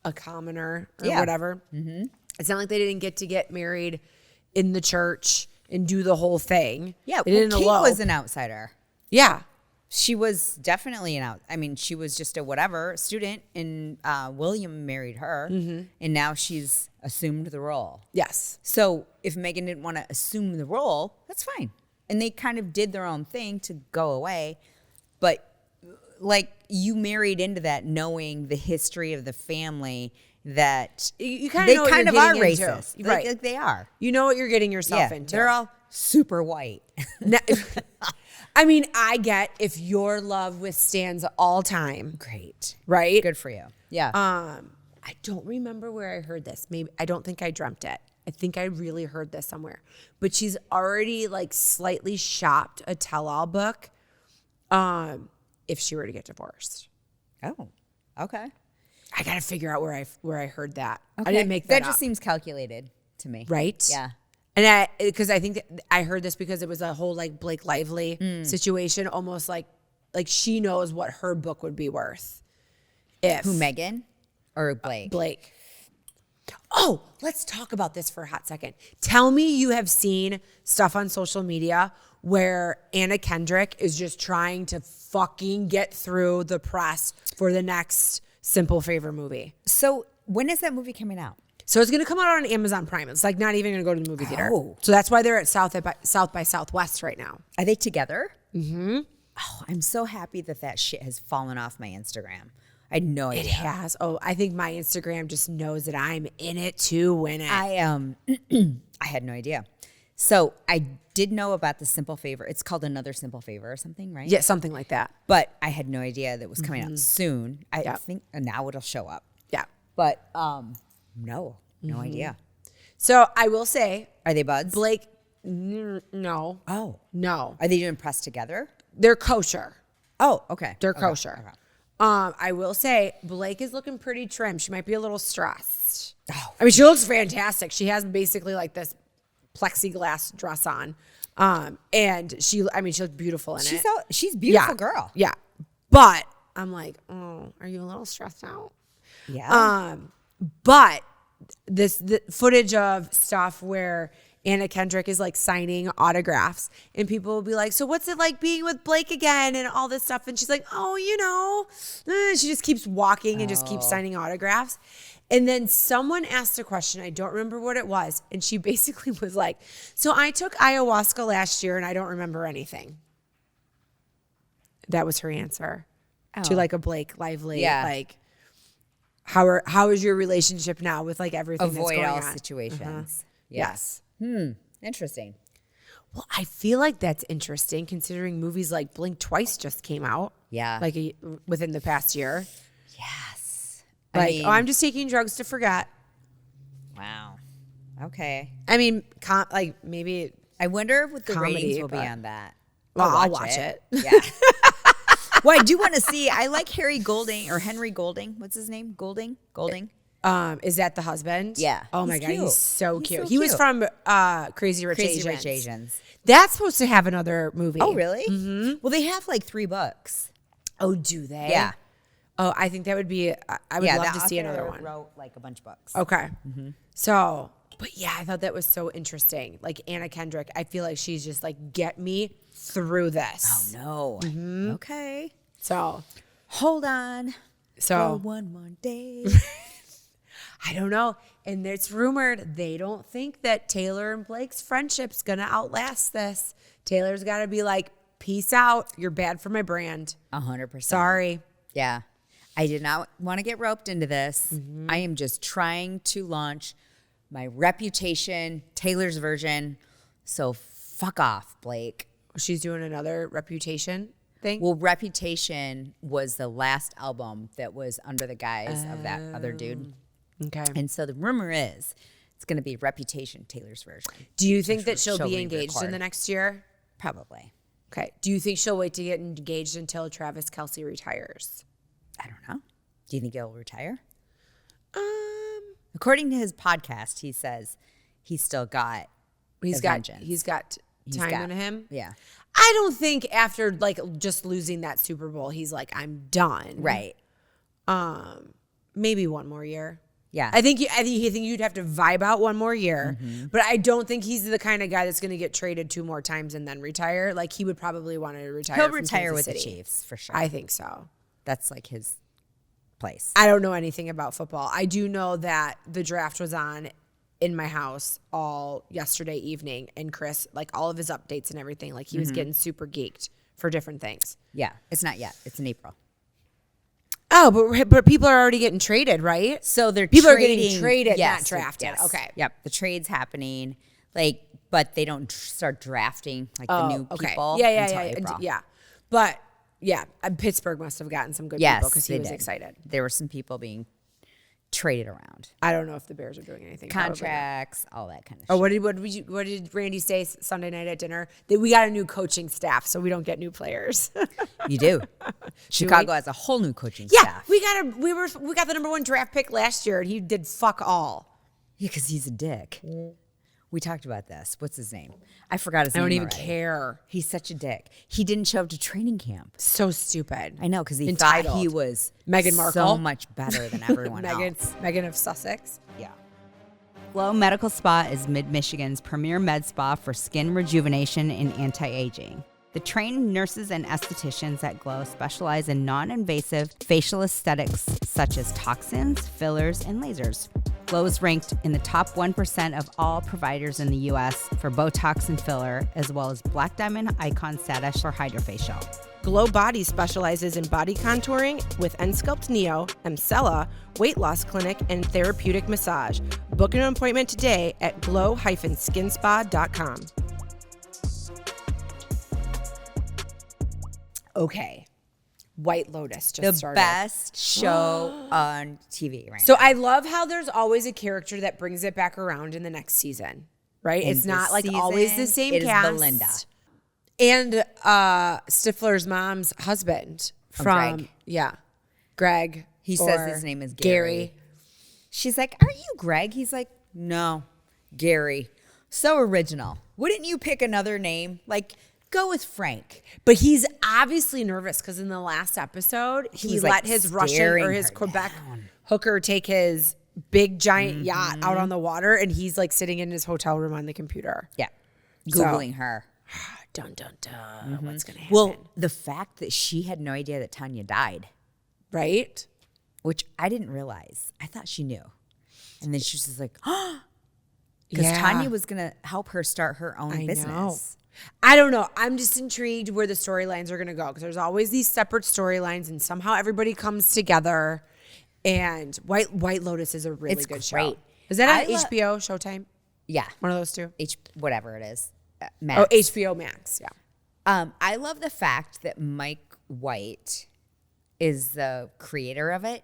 a commoner or whatever. Mm-hmm. It's not like they didn't get to get married in the church and do the whole thing. Yeah, they didn't Kate elope. was an outsider. Yeah. She was definitely she was just a whatever student, and William married her, and now she's assumed the role. Yes. So if Meghan didn't want to assume the role, that's fine. And they kind of did their own thing to go away. But like you married into that knowing the history of the family that You kind of they know what kind you're of are getting into. racist. Right. Like they are. You know what you're getting yourself into. They're all super white. I mean, I get if your love withstands all time. Great. Right? Good for you. Yeah. I don't remember where I heard this. Maybe I don't think I dreamt it. I think I really heard this somewhere. But she's already like slightly shopped a tell-all book if she were to get divorced. Oh. Okay. I got to figure out where I heard that. Okay. I didn't make that just up. seems calculated to me. Right? Yeah. And because I think that I heard this because it was a whole like Blake Lively situation, almost like she knows what her book would be worth. If Who, Meghan or Blake? Blake. Oh, let's talk about this for a hot second. Tell me you have seen stuff on social media where Anna Kendrick is just trying to fucking get through the press for the next Simple Favor movie. So when is that movie coming out? So it's going to come out on Amazon Prime. It's like not even going to go to the movie theater. Oh. So that's why they're at South by Southwest right now. Are they together? Mm-hmm. Oh, I'm so happy that shit has fallen off my Instagram. I had no idea. It has. Oh, I think my Instagram just knows that I'm in it to win it. I had no idea. So I did know about the Simple Favor. It's called Another Simple Favor or something, right? Yeah, something like that. But I had no idea that it was coming out soon. I think now it'll show up. Yeah. But no idea. So I will say, Are they buds? Blake, no. Oh. No. Are they doing press together? They're kosher. Oh, okay. They're Okay, kosher. okay. I will say Blake is looking pretty trim. She might be a little stressed. Oh. I mean, she looks fantastic. She has basically like this plexiglass dress on. And she looks beautiful in it. She's a beautiful girl. Yeah. But I'm like, oh, are you a little stressed out? Yeah. But the footage of stuff where Anna Kendrick is like signing autographs and people will be like, so what's it like being with Blake again and all this stuff? And she's like, oh, she just keeps walking and just keeps signing autographs. And then someone asked a question. I don't remember what it was. And she basically was like, so I took ayahuasca last year and I don't remember anything. That was her answer to like a Blake Lively. Yeah. Like, how is your relationship now with like everything that's Avoid going all on? situations. Yes. Interesting. Well, I feel like that's interesting considering movies like Blink Twice just came out. Yeah. Like within the past year. Yes. Like, I'm just taking drugs to forget. Wow. Okay. I mean, maybe. I wonder what the Comedy, ratings will be but- on that. Well, I'll watch it. Yeah. Well, I do want to see. I like Henry Golding. What's his name? Golding. Is that the husband? Yeah. Oh my He's God, cute. he's so He's cute. so He was cute. from Crazy Rich Rich Asians. Asians. That's supposed to have another movie. Oh, really? Mm-hmm. Well, they have like 3 books. Oh, do they? Yeah. Oh, I think that would be. I would love to see another one. Wrote like a bunch of books. Okay. So, but yeah, I thought that was so interesting. Like Anna Kendrick, I feel like she's just like, get me through this. Oh no. Okay. So, Hold on. For so one more day. I don't know. And it's rumored they don't think that Taylor and Blake's friendship's gonna outlast this. Taylor's got to be like, peace out. You're bad for my brand. 100%. Sorry. Yeah. I did not want to get roped into this. I am just trying to launch my Reputation, Taylor's version. So fuck off, Blake. She's doing another Reputation thing. Well, Reputation was the last album that was under the guise of that other dude. Okay. And so the rumor is it's going to be Reputation, Taylor's version. Do you think that she'll she'll be engaged in re-record. the next year? Probably. Okay. Do you think she'll wait to get engaged until Travis Kelce retires? I don't know. Do you think he'll retire? According to his podcast, he says he's still got He's got time in him. Yeah. I don't think after like just losing that Super Bowl, he's like, I'm done. Right. Maybe one more year. Yeah. I think you'd have to vibe out one more year, but I don't think he's the kind of guy that's going to get traded 2 more times and then retire. Like he would probably want to retire. He'll from retire Kansas with the City. Chiefs for sure. I think so. That's like his place. I don't know anything about football. I do know that the draft was on in my house all yesterday evening, and Chris, like all of his updates and everything, like he was getting super geeked for different things. Yeah. It's not yet. It's in April. Oh, but people are already getting traded, right? So people trading, are getting traded, yes, not drafted. yes. Okay. Yep. The trade's happening. Like, but they don't start drafting like the new people until April. Yeah. But yeah, Pittsburgh must have gotten some good people because he was excited. There were some people being traded around. I don't know if the Bears are doing anything. Contracts, all that kind of Oh, shit. what did Randy say Sunday night at dinner? That we got a new coaching staff, so we don't get new players. You do. Chicago has a whole new coaching Yeah, staff. we got the number 1 draft pick last year, and he did fuck all. Yeah, because he's a dick. We talked about this. What's his name? I forgot his name. I don't even already. care. He's such a dick. He didn't show up to training camp. So stupid. I know, because he Entitled. thought he was Meghan Markle. so much better than everyone else. Meghan of Sussex. Yeah. Glow Medical Spa is Mid-Michigan's premier med spa for skin rejuvenation and anti-aging. The trained nurses and estheticians at Glow specialize in non-invasive facial aesthetics such as toxins, fillers, and lasers. Glow is ranked in the top 1% of all providers in the U.S. for Botox and filler, as well as Black Diamond Icon status for Hydrofacial. Glow Body specializes in body contouring with Ensculpt Neo, Emcella, weight loss clinic, and therapeutic massage. Book an appointment today at glow-skinspa.com. Okay. White Lotus just The started. best show on TV right So I love how there's always a character that brings it back around in the next season, right? And it's not this like always the season, same it is cast. Belinda. And Stifler's mom's husband from Greg. Yeah, Greg. He or says his name is Gary. She's like, aren't you Greg? He's like, no, Gary. So original. Wouldn't you pick another name? Like, go with Frank. But he's obviously nervous because in the last episode, he was, let like, his Russian staring or his her Quebec down. hooker take his big giant yacht out on the water, and he's like sitting in his hotel room on the computer. Yeah. So- Googling her. Dun dun dun. What's gonna happen? Well, the fact that she had no idea that Tanya died, right? which I didn't realize. I thought she knew. And then she was just like, oh, because Yeah. Tanya was going to help her start her own I business. know. I don't know. I'm just intrigued where the storylines are going to go because there's always these separate storylines, and somehow everybody comes together. And White Lotus is a really It's good great. show. Is that on I lo- HBO, Showtime? Yeah. One of those two? Whatever it is. Oh, Max. HBO Max. Yeah. I love the fact that Mike White is the creator of it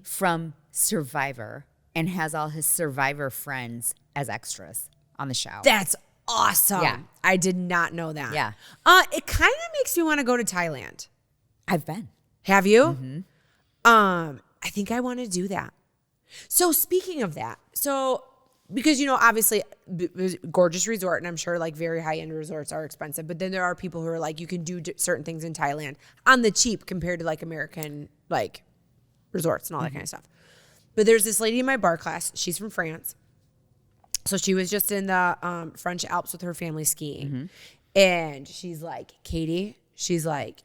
from Survivor and has all his Survivor friends as extras on the show. That's awesome. Yeah. I did not know that. Yeah. It kind of makes me want to go to Thailand. I've been. Have you? I think I want to do that. So speaking of that, because, obviously gorgeous resort, and I'm sure like very high-end resorts are expensive, but then there are people who are like, you can do certain things in Thailand on the cheap compared to like American like resorts and all that kind of stuff. But there's this lady in my bar class. She's from France. So she was just in the French Alps with her family skiing. And she's like, Katie, she's like,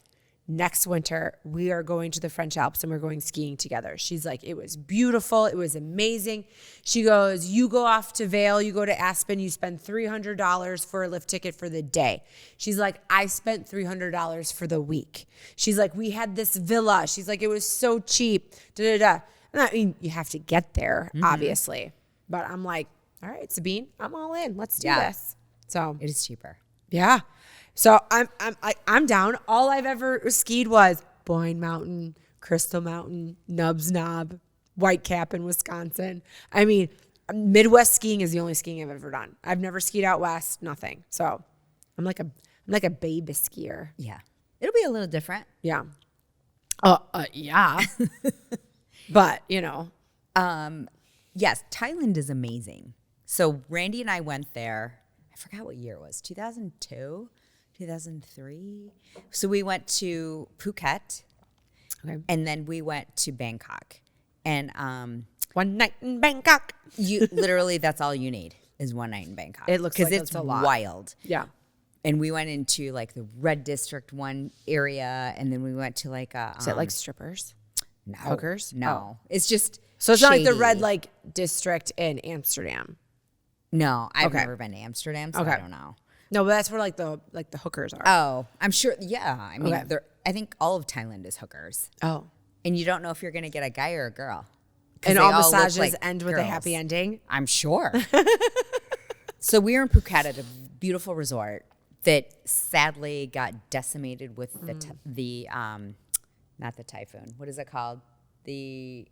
next winter, we are going to the French Alps and we're going skiing together. She's like, it was beautiful. It was amazing. She goes, you go off to Vail, you go to Aspen, you spend $300 for a lift ticket for the day. She's like, I spent $300 for the week. She's like, we had this villa. She's like, it was so cheap. Da, da, da. And I mean, you have to get there, obviously. But I'm like, all right, Sabine, I'm all in. Let's do this. So It is cheaper. yeah. So I'm down. All I've ever skied was Boyne Mountain, Crystal Mountain, Nubs Knob, White Cap in Wisconsin. I mean, Midwest skiing is the only skiing I've ever done. I've never skied out west, nothing. So I'm like a baby skier. Yeah. It'll be a little different. Yeah. Yeah. But, Yes, Thailand is amazing. So Randy and I went there. I forgot what year it was. 2002, 2003. So we went to Phuket, and then we went to Bangkok. And One night in Bangkok. you literally, that's all you need is one night in Bangkok. It looks like it's a lot. wild. Yeah. And we went into like the Red District one area, and then we went to like a. Is it like strippers? No, hookers? No, it's just. So it's not like the shady. red like district in Amsterdam. No, I've Okay. never been to Amsterdam, so Okay. I don't know. No, but that's where like the hookers are. Oh, I'm sure. Yeah, I mean, Okay. I think all of Thailand is hookers, Oh. and you don't know if you're gonna get a guy or a girl. 'Cause And they all look massages like end with a girls. happy ending. I'm sure. So we were in Phuket at a beautiful resort that sadly got decimated with the not the typhoon. What is it called? The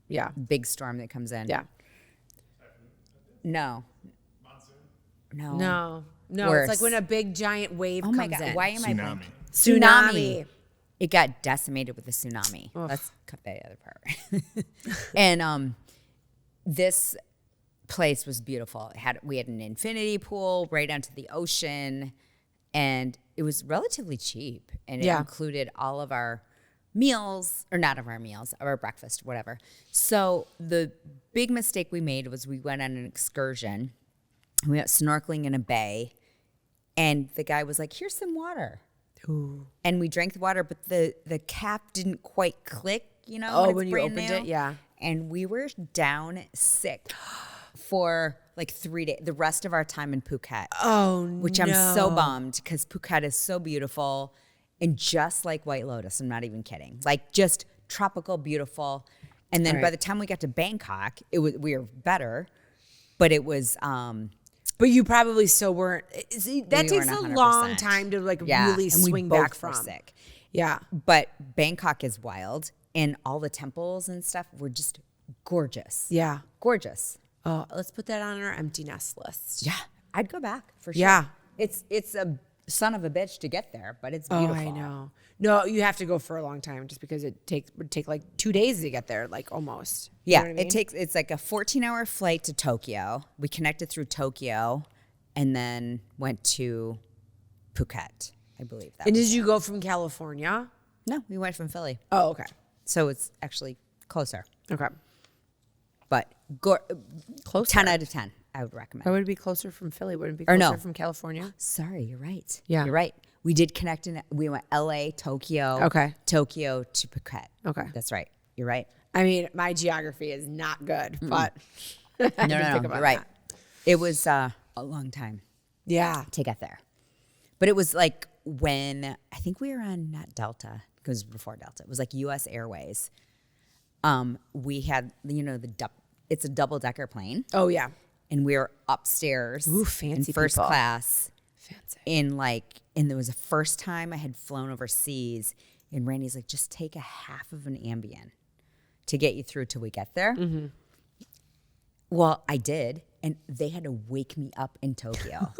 Yeah. big storm that comes in. Yeah. No. No. No. Worse. It's like when a big giant wave Oh comes my God. in. Why am I Tsunami. blanking? Tsunami. It got decimated with a tsunami. Let's cut that other part. And this place was beautiful. We had an infinity pool right onto the ocean, and it was relatively cheap. And it Yeah. included all of our meals, or not of our meals, of our breakfast, whatever. So the big mistake we made was we went on an excursion. We went snorkeling in a bay, and the guy was like, "Here's some water." Ooh. And we drank the water, but the cap didn't quite click, you know? Oh, it's when you brand opened new. it? Yeah. And we were down sick for like 3 days, the rest of our time in Phuket. Oh, Which I'm so bummed because Phuket is so beautiful and just like White Lotus. I'm not even kidding. Like just tropical, beautiful. And then by Right. the time we got to Bangkok, we were better, but it was But you probably still weren't. See, that We takes weren't a long 100%. time to like yeah, really and we swing both back were from. sick. Yeah. But Bangkok is wild, and all the temples and stuff were just gorgeous. Yeah. Gorgeous. Oh, let's put that on our empty nest list. Yeah, I'd go back for sure. Yeah. It's a son of a bitch to get there, but it's Oh, beautiful. I know. No, you have to go for a long time just because would take like 2 days to get there, like almost. You Yeah, know what I mean? it's like a 14-hour flight to Tokyo. We connected through Tokyo, and then went to Phuket. I believe that. And was did you go from California? No, we went from Philly, Oh, okay. so it's actually closer. Okay. But Closer. 10 out of 10, I would recommend. Why would it be closer from Philly? Wouldn't it be Or closer no. from California? Sorry, you're right. Yeah. You're right. We did connect we went LA, Tokyo. Okay. Tokyo to Phuket. Okay. That's right. You're right. I mean, my geography is not good, but No, you're right. It was a long time Yeah. to get there. But it was like when, I think we were on, not Delta, because before Delta, it was like US Airways. We had, it's a double-decker plane, Oh, yeah. and we were upstairs Ooh, fancy in first people. class. Fancy. And there was the first time I had flown overseas, and Randy's like, just take a half of an Ambien to get you through till we get there. Mm-hmm. Well, I did, and they had to wake me up in Tokyo.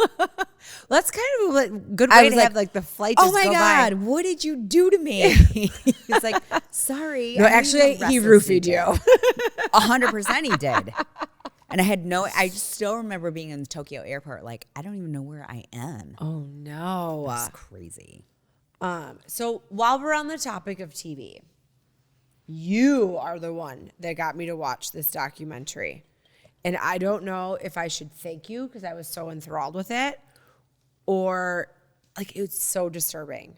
That's kind of a good I way was to like, have like the flight Oh just my go God, by. what did you do to me? He's like, sorry. No, I need actually, a he restless roofied sleep." you. 100% he did. And I still remember being in the Tokyo airport, like, I don't even know where I am. Oh, no. It's crazy. So while we're on the topic of TV, you are the one that got me to watch this documentary. And I don't know if I should thank you because I was so enthralled with it or like it was so disturbing.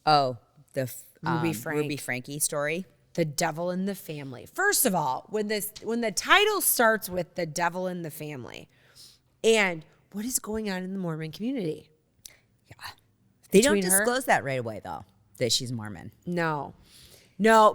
Oh, the Ruby Frank. Ruby Frankie story. The Devil in the Family. First of all, when the title starts with The Devil in the Family and what is going on in the Mormon community? They don't Between her- disclose that right away, though, that she's Mormon. No,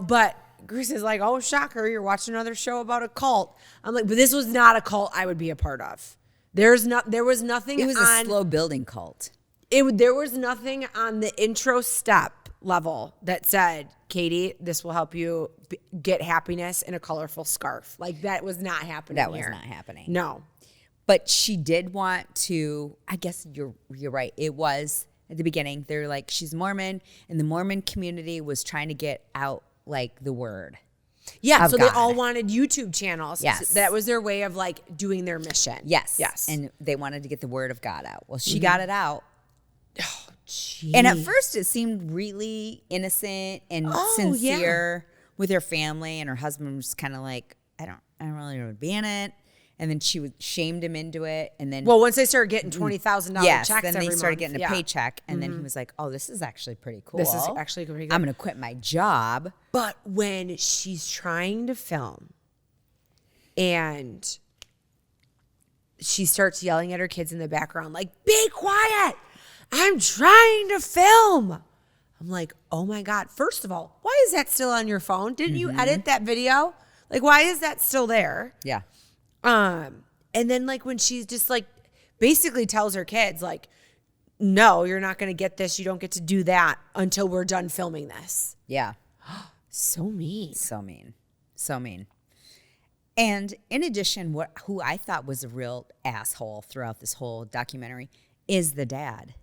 but Chris is like, oh, shocker, you're watching another show about a cult. I'm like, but this was not a cult I would be a part of. There was nothing It was on, a slow building cult. there was nothing on the intro step level that said, Katie, this will help you get happiness in a colorful scarf. Like that was not happening That was here. not happening. No. But she did want to, I guess you're right. It was at the beginning. They're like, she's Mormon, and the Mormon community was trying to get out like the word. Yeah, so they God. all wanted YouTube channels. Yes. So that was their way of like doing their mission. Yes. Yes. And they wanted to get the word of God out. Well, she got it out. Jeez. And at first it seemed really innocent and sincere with her family, and her husband was kind of like, I don't really want to be in it. And then she shamed him into it. And then Well, once they started getting $20,000 checks then every they started month, getting a paycheck. And then he was like, oh, this is actually pretty cool. This is actually pretty good. I'm going to quit my job. But when she's trying to film and she starts yelling at her kids in the background, like, be quiet. I'm trying to film. I'm like, oh my God. First of all, why is that still on your phone? Didn't you edit that video? Like, why is that still there? Yeah. And then like when she's just like basically tells her kids, like, no, you're not going to get this. You don't get to do that until we're done filming this. Yeah. So mean. So mean. So mean. And in addition, who I thought was a real asshole throughout this whole documentary is the dad.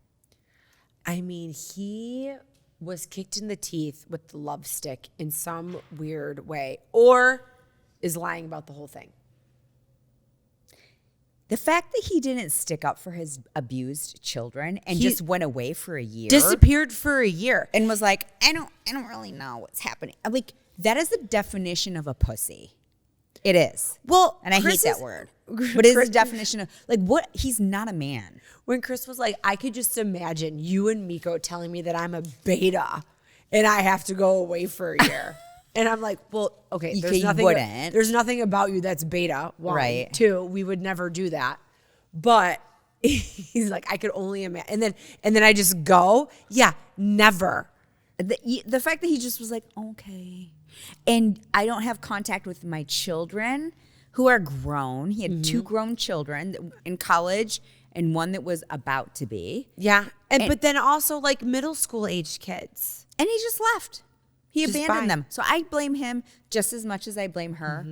I mean, he was kicked in the teeth with the love stick in some weird way, or is lying about the whole thing. The fact that he didn't stick up for his abused children and He just went away for a year. Disappeared for a year. And was like, I don't really know what's happening. I'm like, that is the definition of a pussy. It is. Well, And I Chris hate that word. But it's the definition of, like, what? He's not a man. When Chris was like, I could just imagine you and Miko telling me that I'm a beta and I have to go away for a year. And I'm like, well, okay, You there's nothing. wouldn't. There's nothing about you that's beta. One. Right. Two, we would never do that. But he's like, I could only imagine. And then I just go, yeah, never. The fact that he just was like, okay. And I don't have contact with my children who are grown. He had two grown children in college and one that was about to be. Yeah. But then also like middle school aged kids. And he just left. He Just abandoned bye. them. So I blame him just as much as I blame her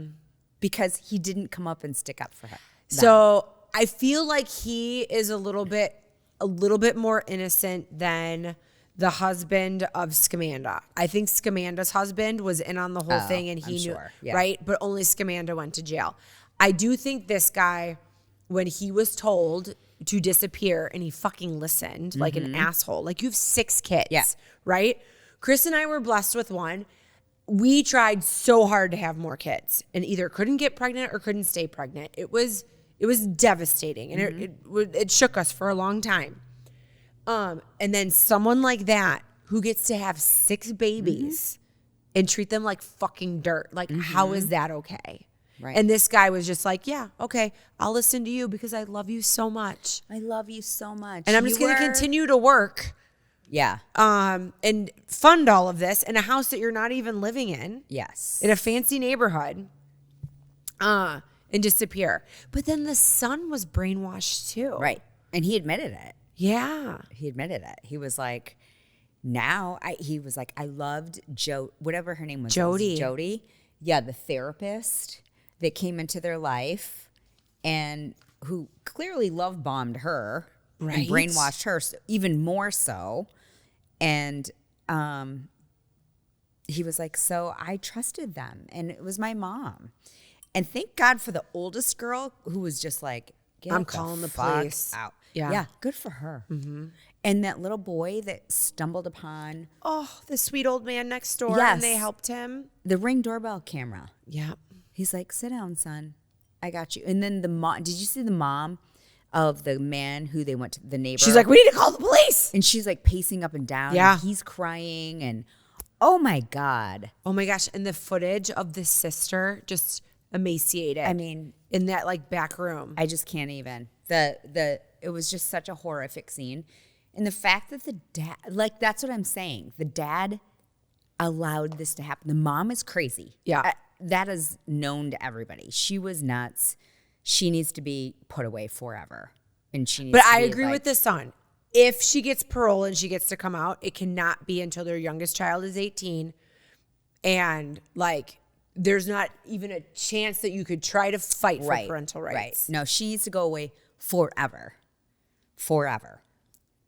because he didn't come up and stick up for her. So I feel like he is a little bit more innocent than the husband of Scamanda. I think Scamanda's husband was in on the whole thing and he I'm knew, sure. Yeah. right? But only Scamanda went to jail. I do think this guy, when he was told to disappear and he fucking listened like an asshole, like you have 6 kids, Yeah. right? Chris and I were blessed with one. We tried so hard to have more kids and either couldn't get pregnant or couldn't stay pregnant. It was devastating and it shook us for a long time. And then someone like that who gets to have 6 babies and treat them like fucking dirt. Like, how is that okay? Right. And this guy was just like, yeah, okay, I'll listen to you because I love you so much. I love you so much. And I'm just going to continue to work Yeah. and fund all of this in a house that you're not even living in. Yes. In a fancy neighborhood. And disappear. But then the son was brainwashed too. Right. And he admitted it. Yeah. He admitted it. He was like, he was like, I loved whatever her name was. Jody. Jody. Yeah, the therapist that came into their life and who clearly love bombed her Right. and brainwashed her even more so. And he was like, so I trusted them and it was my mom. And thank God for the oldest girl who was just like, I'm calling the police. out. Yeah. Yeah, good for her. And that little boy that stumbled upon Oh, the sweet old man next door. Yes. And they helped him. the Ring doorbell camera. Yeah. He's like, sit down, son. I got you. And then the mom, did you see the mom of the man who they went to, the neighbor? She's like, we need to call the police. and she's like pacing up and down. Yeah. And he's crying. And oh my God. Oh my gosh. And the footage of the sister just emaciated. I mean, in that like back room. I just can't even. It was just such a horrific scene. And the fact that the dad, like, that's what I'm saying. The dad allowed this to happen. The mom is crazy. Yeah. That is known to everybody. She was nuts. She needs to be put away forever. And she needs But to I be, agree like, with the son. If she gets parole and she gets to come out, it cannot be until their youngest child is 18. And like, there's not even a chance that you could try to fight for parental rights. Right. No, she needs to go away forever. Forever.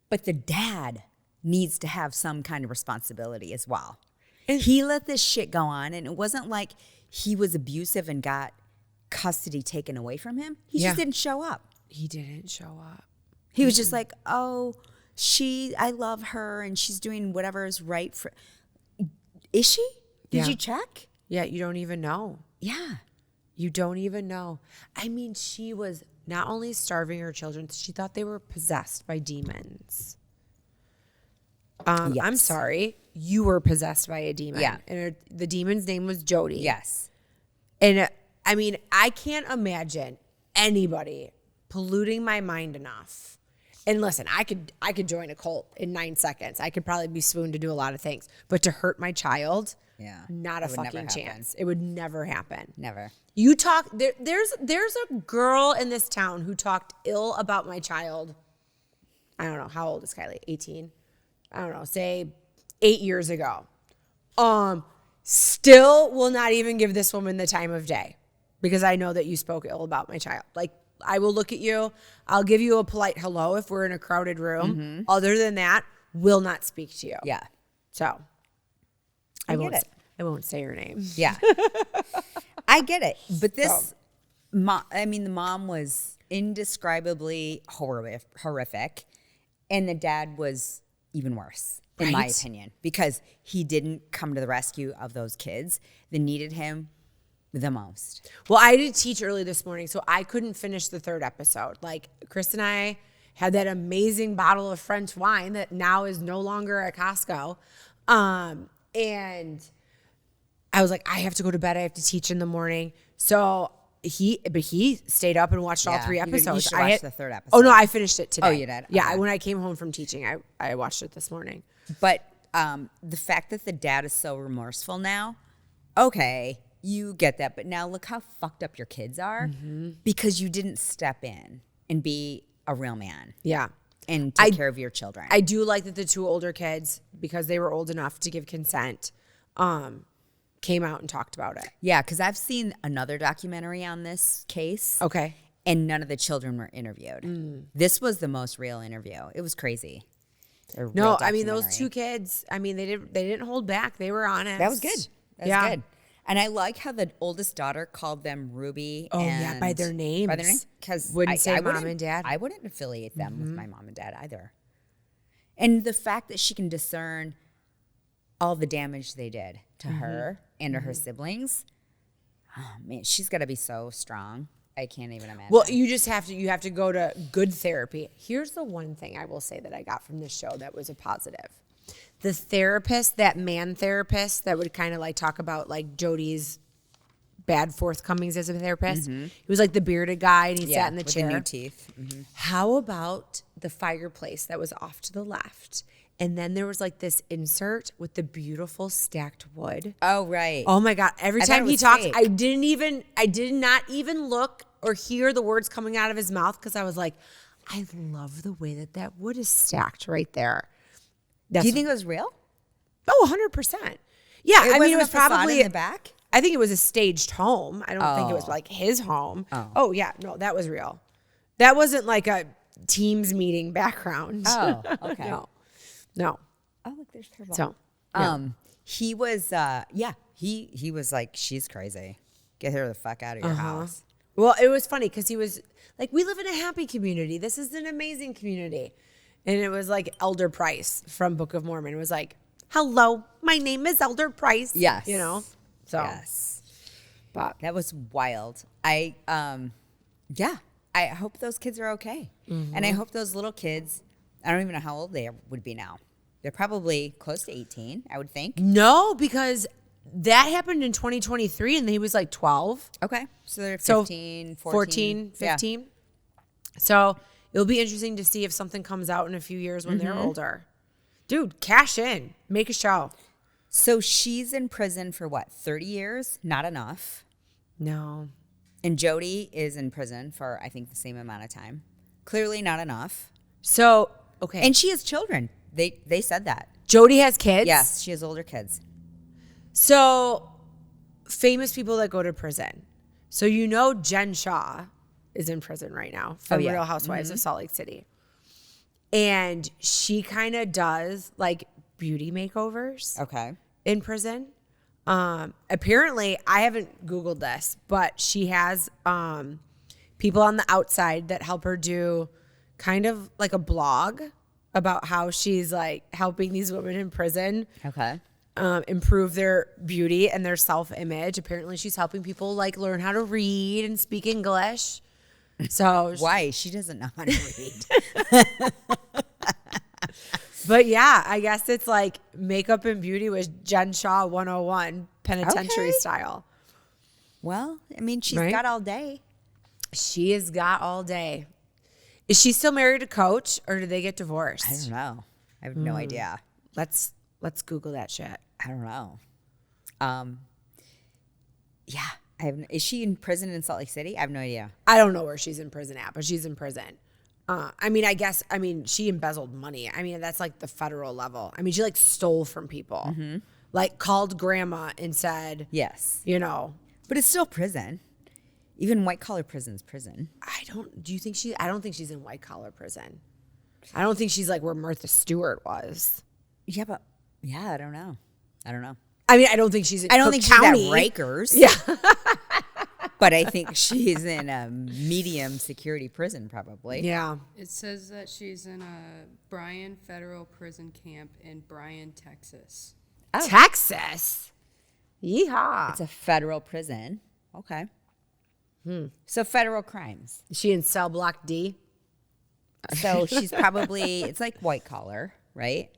But the dad needs to have some kind of responsibility as well. He let this shit go on, and it wasn't like he was abusive and got custody taken away from him. He just didn't show up. He didn't show up. He was just like, oh, I love her, and she's doing whatever is right for. Is she? Did you check? Yeah, you don't even know. Yeah. You don't even know. I mean, she was not only starving her children, she thought they were possessed by demons. Yes. I'm sorry. You were possessed by a demon. Yeah. And the demon's name was Jody. Yes. And I mean, I can't imagine anybody polluting my mind enough. And listen, I could join a cult in 9 seconds. I could probably be swooned to do a lot of things. But to hurt my child, not a fucking chance. It would never happen. Never. You talk there's a girl in this town who talked ill about my child. I don't know, how old is Kylie? 18? I don't know, say 8 years ago. Still will not even give this woman the time of day because I know that you spoke ill about my child. Like, I will look at you. I'll give you a polite hello if we're in a crowded room. Mm-hmm. Other than that, will not speak to you. Yeah. So I won't say her name. Yeah. I get it. But this, the mom was indescribably horrific. And the dad was even worse, in my opinion, because he didn't come to the rescue of those kids that needed him the most. Well, I did teach early this morning, so I couldn't finish the 3rd episode. Like, Chris and I had that amazing bottle of French wine that now is no longer at Costco. And I was like, I have to go to bed. I have to teach in the morning. So he stayed up and watched all 3 episodes. You should watch the 3rd episode. Oh, no, I finished it today. Oh, you did? Yeah, Okay. when I came home from teaching, I watched it this morning. But the fact that the dad is so remorseful now, okay, you get that. But now look how fucked up your kids are because you didn't step in and be a real man. Yeah. And take care of your children. I do like that the 2 older kids, because they were old enough to give consent, came out and talked about it. Yeah, because I've seen another documentary on this case. Okay. And none of the children were interviewed. This was the most real interview. It was crazy. No, I mean, those 2 kids, I mean, they didn't hold back. They were honest. That was good. That was good. And I like how the oldest daughter called them Ruby. Oh, yeah, by their names. By their name. Because wouldn't say mom and dad. I wouldn't affiliate them with my mom and dad either. And the fact that she can discern all the damage they did to her and to her siblings, oh man, she's got to be so strong. I can't even imagine. Well, you have to go to good therapy. Here's the one thing I will say that I got from this show that was a positive. The therapist, that man therapist that would kind of like talk about like Jody's bad forthcomings as a therapist. He was like the bearded guy and he sat in the chair. With the new teeth. How about the fireplace that was off to the left? And then there was like this insert with the beautiful stacked wood. Oh, right. Oh my God. Every I time thought it he was talks, fake. I did not even look or hear the words coming out of his mouth because I was like, I love the way that wood is stacked right there. Do you think it was real? Oh, 100%. Yeah, I mean, it was probably in the back. I think it was a staged home. I don't think it was like his home. Oh, yeah, no, that was real. That wasn't like a Teams meeting background. Oh, okay. No. Oh, look, there's her ball. So, yeah. He was, he was like, she's crazy. Get her the fuck out of your house. Well, it was funny because he was like, we live in a happy community. This is an amazing community. And it was like Elder Price from Book of Mormon. It was like, hello, my name is Elder Price. Yes. You know? So. Yes. But that was wild. I hope those kids are okay. And I hope those little kids, I don't even know how old they would be now. They're probably close to 18, I would think. No, because that happened in 2023 and he was like 12. Okay. So they're 15, 14. 15. Yeah. So it'll be interesting to see if something comes out in a few years when they're older. Dude, cash in. Make a show. So she's in prison for what, 30 years? Not enough. No. And Jody is in prison for, I think, the same amount of time. Clearly not enough. So, okay. And she has children. They said that. Jody has kids? Yes, she has older kids. So, famous people that go to prison. So, you know Jen Shaw is in prison right now from Real Housewives of Salt Lake City. And she kind of does like beauty makeovers. Okay. in prison. Apparently, I haven't Googled this, but she has people on the outside that help her do kind of like a blog about how she's like helping these women in prison. Okay. Improve their beauty and their self-image. Apparently, she's helping people like learn how to read and speak English. So Why? She doesn't know how to read. But I guess it's like makeup and beauty with Jen Shaw 101 penitentiary style. Well, I mean, she's Right? got all day. She has got all day. Is she still married to Coach or did they get divorced? I don't know. I have no idea. Let's Google that shit. I don't know. Yeah. Is she in prison in Salt Lake City? I have no idea. I don't know where she's in prison at, but she's in prison. She embezzled money. I mean, that's like the federal level. I mean, she like stole from people, like called grandma and said, Yes. But it's still prison. Even white collar prison's prison. I don't think she's in white collar prison. I don't think she's like where Martha Stewart was. Yeah, but I don't know. I mean, I don't think she's in I don't Cook think County. she's at Rikers. Yeah. But I think she's in a medium security prison probably. Yeah. It says that she's in a Bryan Federal Prison Camp in Bryan, Texas. Oh. Texas. Yeehaw. It's a federal prison. Okay. So federal crimes. Is she in cell block D? So she's probably, it's like white collar, right?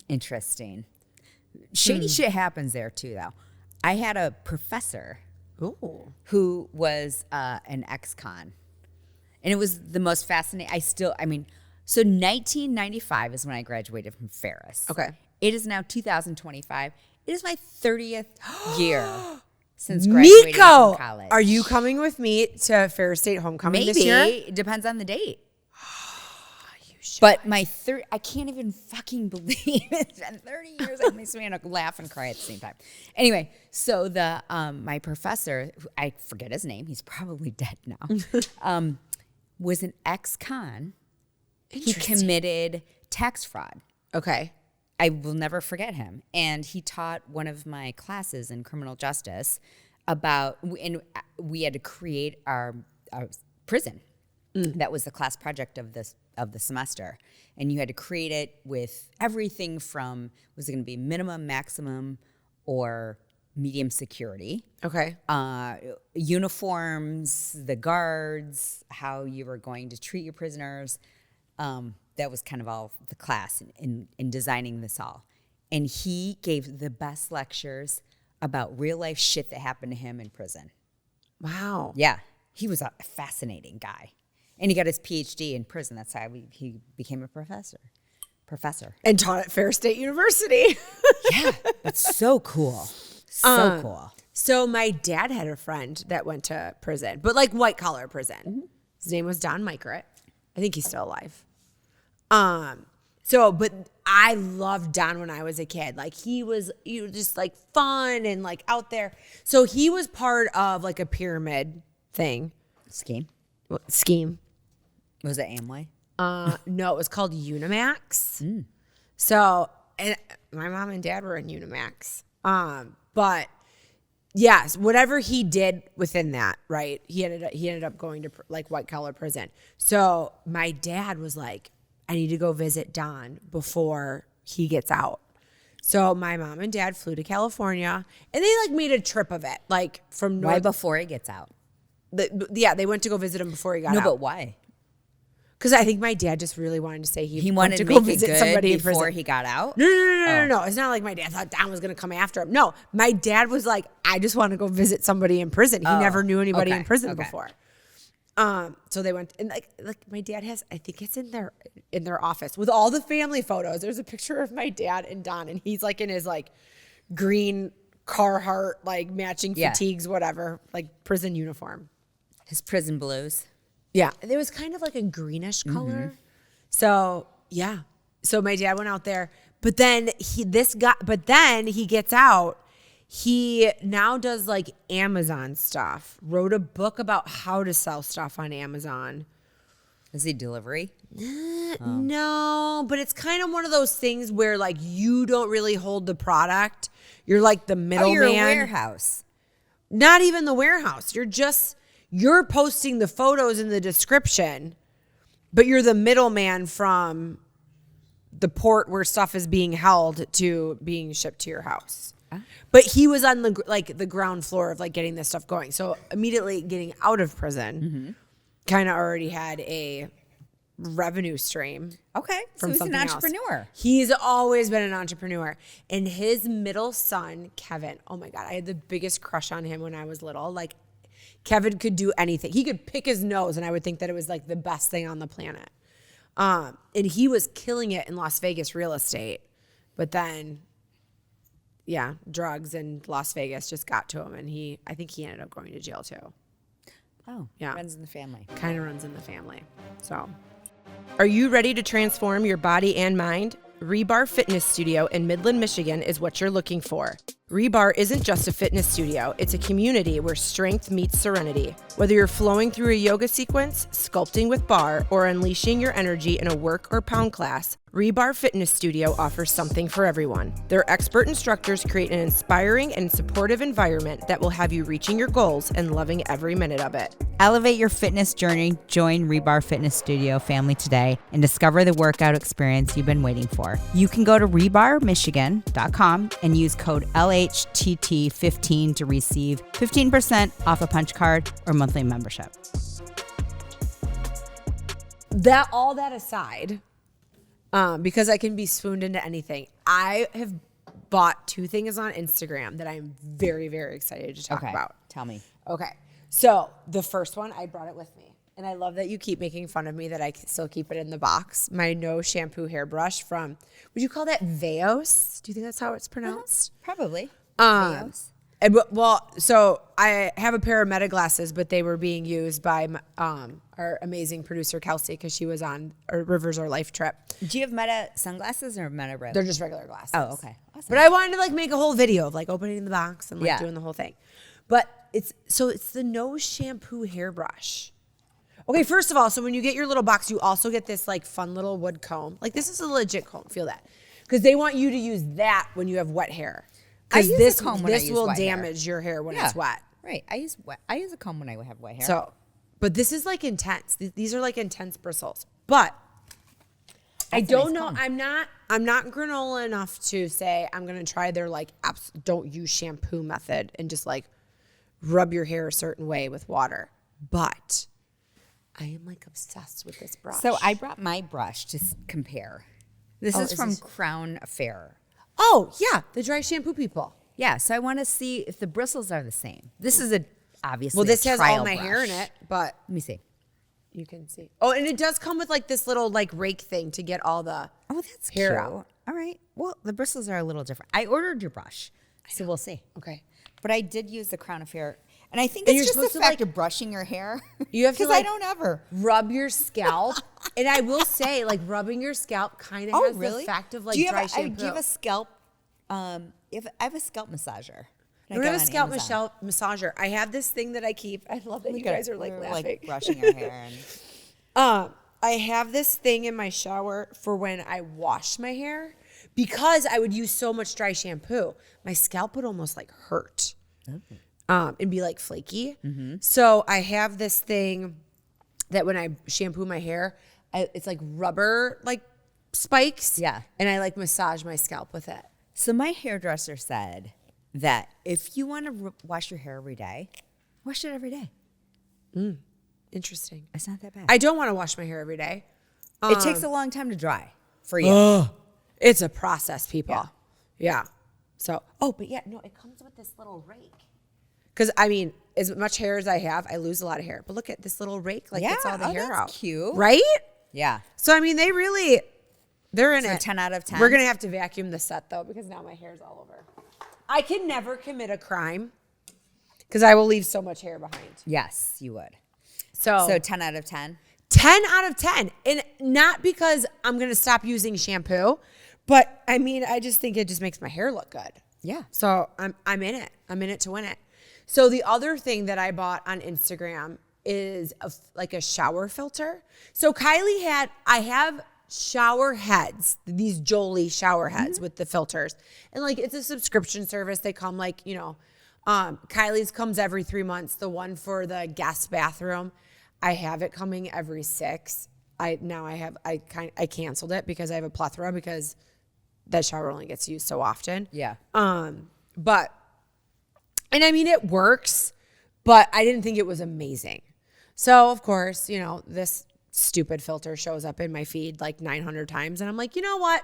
Interesting. Shady shit happens there too, though. I had a professor who was an ex-con. And it was the most fascinating. So 1995 is when I graduated from Ferris. Okay. It is now 2025. It is my 30th year since graduating from college. Are you coming with me to Ferris State Homecoming this Maybe. year? It depends on the date. But I can't even fucking believe it's been 30 years. It makes me want to laugh and cry at the same time. Anyway, so my professor, I forget his name, he's probably dead now, was an ex-con. He committed tax fraud. Okay. I will never forget him. And he taught one of my classes in criminal justice and we had to create our prison. That was the class project of the semester. And you had to create it with everything from, was it going to be minimum, maximum, or medium security? Okay. Uniforms, the guards, how you were going to treat your prisoners. That was kind of all the class in designing this all. And he gave the best lectures about real life shit that happened to him in prison. Wow. Yeah. He was a fascinating guy. And he got his PhD in prison. That's how he became a professor. And taught at Ferris State University. Yeah. That's so cool. So cool. So my dad had a friend that went to prison, but like white collar prison. Mm-hmm. His name was Don Mykert. I think he's still alive. But I loved Don when I was a kid. Like he was just like fun and like out there. So he was part of like a pyramid scheme. Was it Amway? No, it was called Unimax. So, and my mom and dad were in Unimax. But yes, whatever he did within that, right? He ended up going to like white collar prison. So my dad was like, I need to go visit Don before he gets out. So my mom and dad flew to California and they like made a trip of it, like from Why before he gets out? They went to go visit him before he got out. No, but why? Because I think my dad just really wanted to say he wanted to to go make visit it good somebody in before prison. he got out? No. It's not like my dad thought Don was going to come after him. No, my dad was like, I just want to go visit somebody in prison. He never knew anybody in prison before. So they went and like my dad has, I think it's in their office with all the family photos. There's a picture of my dad and Don, and he's like in his like green Carhartt like matching fatigues, whatever, like prison uniform. His prison blues. Yeah, it was kind of like a greenish color. So yeah, so my dad went out there, but then he gets out. He now does like Amazon stuff. Wrote a book about how to sell stuff on Amazon. Is he delivery? No, but it's kind of one of those things where like you don't really hold the product. You're like the middleman. You're a warehouse. Not even the warehouse. You're posting the photos in the description, but you're the middleman from the port where stuff is being held to being shipped to your house. But he was on the ground floor of like getting this stuff going. So immediately getting out of prison, kind of already had a revenue stream. Okay, so he's an entrepreneur. Else. He's always been an entrepreneur. And his middle son, Kevin, oh my God, I had the biggest crush on him when I was little. Like Kevin could do anything. He could pick his nose and I would think that it was like the best thing on the planet. And he was killing it in Las Vegas real estate. But then, yeah, drugs and Las Vegas just got to him. And I think he ended up going to jail too. Oh, yeah. Runs in the family. Kind of runs in the family. So, are you ready to transform your body and mind? Rebar Fitness Studio in Midland, Michigan is what you're looking for. Rebar isn't just a fitness studio, it's a community where strength meets serenity. Whether you're flowing through a yoga sequence, sculpting with bar, or unleashing your energy in a work or pound class, Rebar Fitness Studio offers something for everyone. Their expert instructors create an inspiring and supportive environment that will have you reaching your goals and loving every minute of it. Elevate your fitness journey, join Rebar Fitness Studio family today, and discover the workout experience you've been waiting for. You can go to rebarmichigan.com and use code LHTT15 to receive 15% off a punch card or monthly membership. All that aside, because I can be swooned into anything, I have bought 2 things on Instagram that I'm very, very excited to talk about. Tell me. Okay. So the first one, I brought it with me. And I love that you keep making fun of me that I still keep it in the box. My no shampoo hairbrush from, would you call that Veos? Do you think that's how it's pronounced? Probably. So I have a pair of Meta glasses, but they were being used by our amazing producer, Kelsey, because she was on our Rivers Our Life trip. Do you have Meta sunglasses or Meta red? They're just regular glasses. Oh, okay. Awesome. But I wanted to like make a whole video of like opening the box and like doing the whole thing. But it's the no shampoo hairbrush. Okay, first of all, so when you get your little box, you also get this like fun little wood comb. Like this is a legit comb. Feel that. Because they want you to use that when you have wet hair. Because this will damage your hair when it's wet. Right. I use a comb when I have wet hair. So, but this is like intense. These are like intense bristles. But I don't know. I'm not granola enough to say I'm gonna try their like don't use shampoo method and just like rub your hair a certain way with water. But I am like obsessed with this brush. So I brought my brush to compare. This is from Crown Affair. Oh, yeah, the dry shampoo people. Yeah, so I want to see if the bristles are the same. This is obviously well, this a has trial all my brush. hair in it, but let me see. You can see. Oh, and it does come with like this little like rake thing to get all the that's hair cute. out. All right. Well, the bristles are a little different. I ordered your brush, so we'll see. Okay. But I did use the Crown Affair, and I think it's just the fact of brushing your hair. You have to because I don't ever rub your scalp. And I will say, like rubbing your scalp kind of has the fact of like dry shampoo. Do you have a scalp? I have a scalp massager. I have a scalp massager. I have this thing that I keep. I love that you guys are like laughing. Like brushing your hair. And I have this thing in my shower for when I wash my hair because I would use so much dry shampoo. My scalp would almost like hurt and be like flaky. Mm-hmm. So I have this thing that when I shampoo my hair, it's like rubber like spikes. Yeah. And I like massage my scalp with it. So my hairdresser said that if you want to wash your hair every day, wash it every day. Interesting. It's not that bad. I don't want to wash my hair every day. It takes a long time to dry for you. It's a process, people. Yeah. So, but yeah, no, it comes with this little rake. Because, I mean, as much hair as I have, I lose a lot of hair. But look at this little rake. Like, gets all the hair out. Cute. Right? Yeah. So, I mean, they're in it. 10 out of 10. We're going to have to vacuum the set, though, because now my hair's all over. I can never commit a crime because I will leave so much hair behind. Yes, you would. So 10 out of 10? 10 out of 10. And not because I'm going to stop using shampoo, but, I mean, I just think it just makes my hair look good. Yeah. So I'm in it. I'm in it to win it. So the other thing that I bought on Instagram is like a shower filter. So I have shower heads, these Jolie shower heads with the filters. And like, it's a subscription service. They come like, Kylie's comes every 3 months. The one for the guest bathroom, I have it coming every 6. I canceled it because I have a plethora because that shower only gets used so often. Yeah. But it works, but I didn't think it was amazing. So of course, this stupid filter shows up in my feed like 900 times. And I'm like, you know what?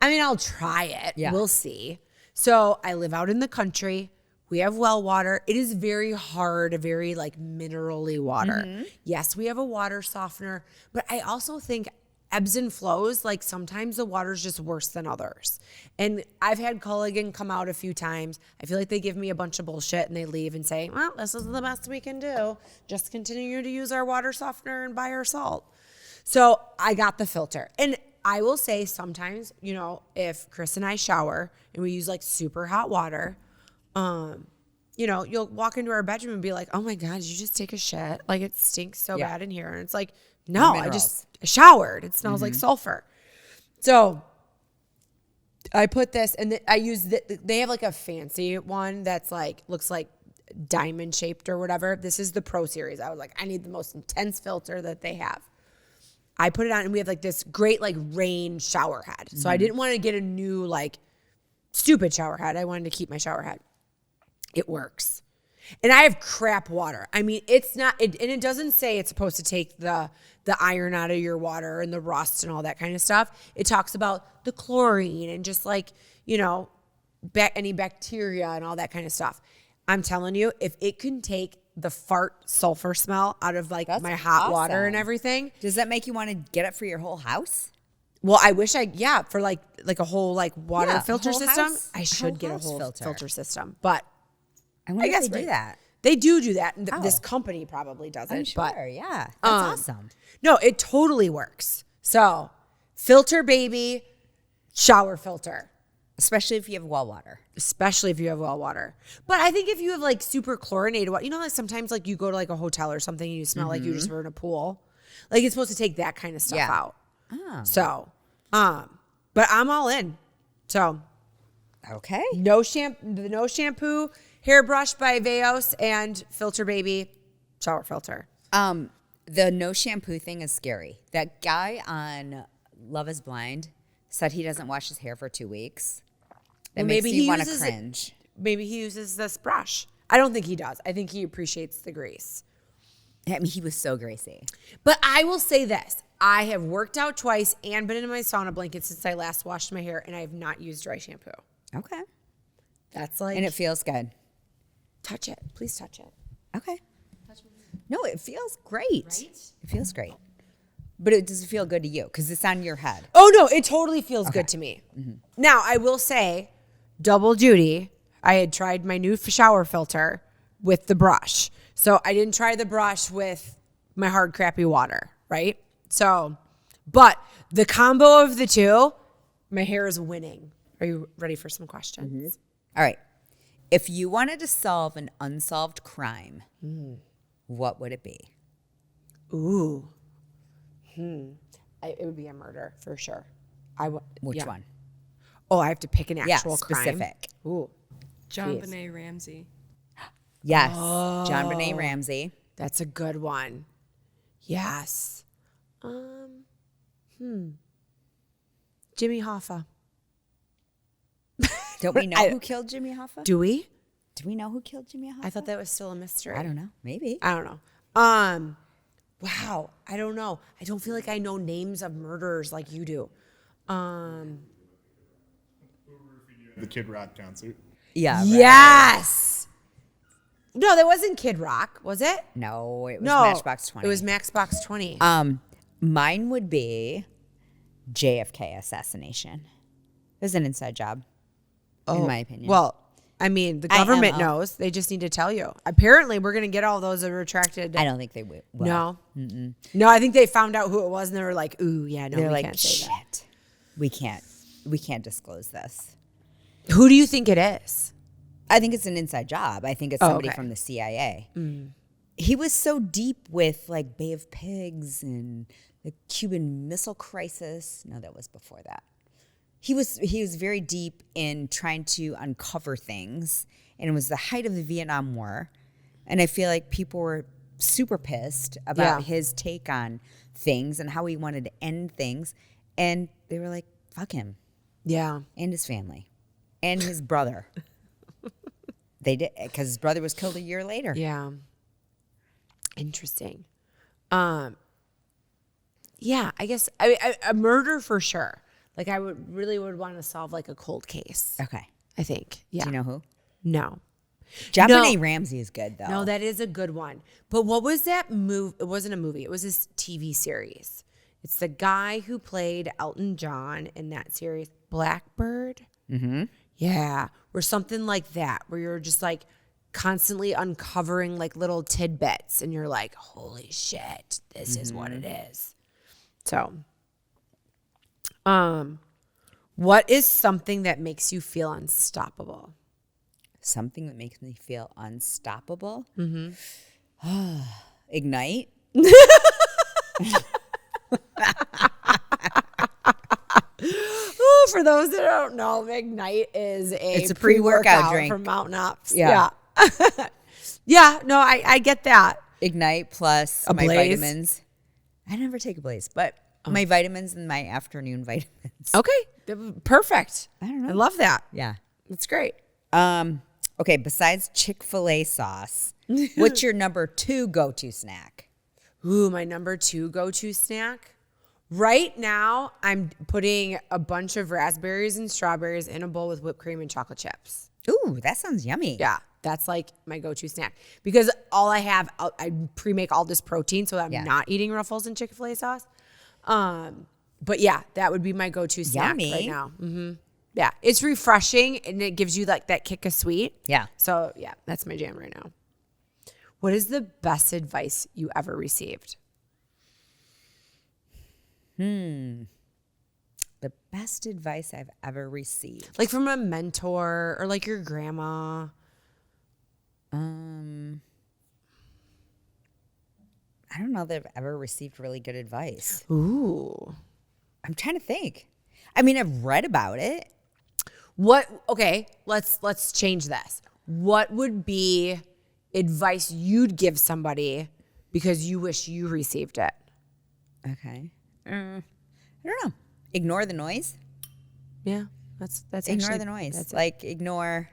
I'll try it. Yeah. We'll see. So I live out in the country. We have well water. It is very hard, very like minerally water. Yes, we have a water softener, but I also think ebbs and flows. Like sometimes the water's just worse than others. And I've had Culligan come out a few times. I feel like they give me a bunch of bullshit and they leave and say, well, this is the best we can do. Just continue to use our water softener and buy our salt. So I got the filter. And I will say sometimes, if Chris and I shower and we use like super hot water, you'll walk into our bedroom and be like, oh my God, did you just take a shit? Like it stinks so bad in here. And it's like, no, I just showered. It smells like sulfur. So I put this and I use they have like a fancy one that's like, looks like diamond shaped or whatever. This is the Pro Series. I was like, I need the most intense filter that they have. I put it on and we have like this great like rain shower head. So I didn't want to get a new like stupid shower head. I wanted to keep my shower head. It works. And I have crap water. It's not, and it doesn't say it's supposed to take the iron out of your water and the rust and all that kind of stuff. It talks about the chlorine and just like, any bacteria and all that kind of stuff. I'm telling you, if it can take the fart sulfur smell out of like my hot water and everything. Does that make you want to get it for your whole house? Well, I wish for like a whole like water filter system. House, I should get a whole filter system, but I wonder if they do that. They do that. This company probably doesn't. I'm sure, but, yeah. That's awesome. No, it totally works. So, filter baby, shower filter. Especially if you have well water. But I think if you have like super chlorinated water, like sometimes like you go to like a hotel or something and you smell like you just were in a pool. Like it's supposed to take that kind of stuff out. Oh. So, but I'm all in. So, okay. No shampoo, hairbrush by Veos, and filter baby shower filter. The no shampoo thing is scary. That guy on Love is Blind said he doesn't wash his hair for 2 weeks. That makes me want to cringe. Maybe he uses this brush. I don't think he does. I think he appreciates the grease. He was so greasy. But I will say this. I have worked out twice and been in my sauna blanket since I last washed my hair, and I have not used dry shampoo. Okay. That's like... And it feels good. Touch it. Please touch it. Okay. No, it feels great. Right? It feels great. But it doesn't feel good to you because it's on your head. Oh, no. It totally feels good to me. Now, I will say, double duty, I had tried my new shower filter with the brush. So I didn't try the brush with my hard, crappy water, right? So, but the combo of the two, my hair is winning. Are you ready for some questions? All right. If you wanted to solve an unsolved crime, what would it be? Ooh. It would be a murder for sure. Which one? Oh, I have to pick an actual specific. crime. Ooh. JonBenet Ramsey. Yes. John Benet Ramsey. That's a good one. Yes. Jimmy Hoffa. Don't we know who killed Jimmy Hoffa? Do we? Do we know who killed Jimmy Hoffa? I thought that was still a mystery. I don't know. Maybe. I don't know. Wow. I don't know. I don't feel like I know names of murderers like you do. The Kid Rock concert. Yeah. Right. Yes. No, that wasn't Kid Rock, was it? No, it was Matchbox 20. It was Matchbox 20. Mine would be JFK assassination. It was an inside job, in my opinion. Well, I mean, the government knows. They just need to tell you. Apparently, we're going to get all those retracted. I don't think they will. No. Mm-mm. No, I think they found out who it was, and they were like, ooh, yeah, no, we can't say that. Shit. We can't disclose this. Who do you think it is? I think it's an inside job. I think it's somebody from the CIA. he was so deep with like Bay of Pigs and the Cuban Missile Crisis. No, that was before that. He was very deep in trying to uncover things, and it was the height of the Vietnam War, and I feel like people were super pissed about his take on things and how he wanted to end things, and they were like, "Fuck him." Yeah. And his family, and his brother. They did, because his brother was killed a year later. Yeah. Interesting. Yeah, I guess a murder for sure. Like I would want to solve like a cold case. Okay. I think. Yeah. Do you know who? No. John No. Benet Ramsey is good though. No, that is a good one. But what was that movie? It wasn't a movie. It was this TV series. It's the guy who played Elton John in that series, Blackbird. Mm-hmm. Yeah, or something like that, where you're just like constantly uncovering like little tidbits, and you're like, "Holy shit, this is what it is." So, what is something that makes you feel unstoppable? Something that makes me feel unstoppable. Mm-hmm. Ignite. Oh, for those that don't know, Ignite is It's a pre-workout drink from Mountain Ops. Yeah. Yeah. Yeah, no, I get that. Ignite plus my Blaze? vitamins. I never take a Blaze, but my vitamins and my afternoon vitamins. Okay, perfect. I don't know. I love that. Yeah. That's great. Okay, besides Chick-fil-A sauce, what's your number 2 go-to snack? Ooh, my number 2 go-to snack. Right now, I'm putting a bunch of raspberries and strawberries in a bowl with whipped cream and chocolate chips. Ooh, that sounds yummy. Yeah, that's like my go-to snack because all I have, I pre-make all this protein so that I'm not eating Ruffles and Chick-fil-A sauce. But yeah, that would be my go-to snack right now. Mm-hmm. Yeah, it's refreshing and it gives you like that kick of sweet. Yeah. So yeah, that's my jam right now. What is the best advice you ever received? The best advice I've ever received. Like from a mentor or like your grandma? I don't know that I've ever received really good advice. Ooh. I'm trying to think. I mean, I've read about it. What? Okay, let's change this. What would be advice you'd give somebody because you wish you received it? Okay. I don't know. Ignore the noise. Yeah, that's Ignore actually, the noise. That's Like ignore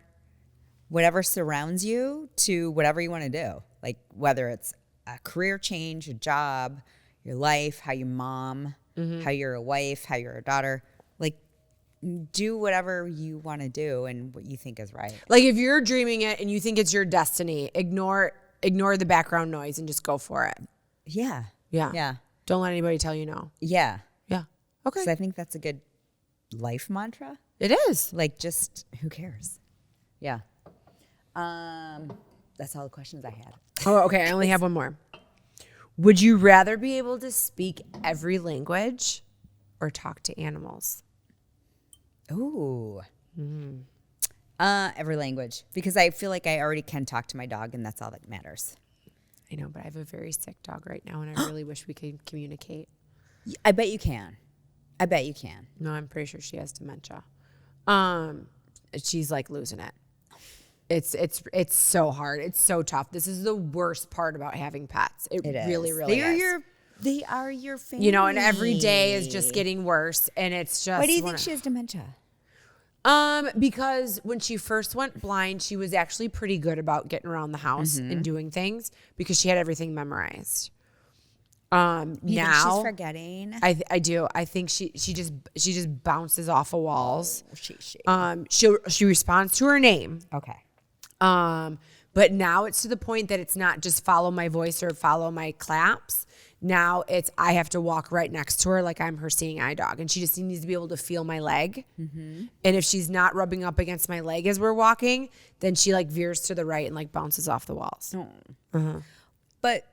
whatever surrounds you to whatever you want to do. Like whether it's a career change, a job, your life, how you mom, how you're a wife, how you're a daughter. Like do whatever you want to do and what you think is right. Like if you're dreaming it and you think it's your destiny, ignore the background noise and just go for it. Yeah. Yeah. Yeah. Don't let anybody tell you no. Yeah. Yeah. Okay. 'Cause I think that's a good life mantra. It is. Like just who cares? Yeah. That's all the questions I had. Oh, okay. I only have one more. Would you rather be able to speak every language or talk to animals? Ooh. Every language. Because I feel like I already can talk to my dog and that's all that matters. I know, but I have a very sick dog right now and I really wish we could communicate. I bet you can. I bet you can. No, I'm pretty sure she has dementia. She's like losing it. It's so hard. It's so tough. This is the worst part about having pets. It really is. They are your family. You know, and every day is just getting worse. And it's just. Why do you think she has dementia? Because when she first went blind, she was actually pretty good about getting around the house and doing things because she had everything memorized. You think Now she's forgetting. I do. I think she just bounces off of walls. Oh, She responds to her name. Okay. But now it's to the point that it's not just follow my voice or follow my claps. Now it's I have to walk right next to her like I'm her seeing eye dog. And she just needs to be able to feel my leg. And if she's not rubbing up against my leg as we're walking, then she like veers to the right and like bounces off the walls. But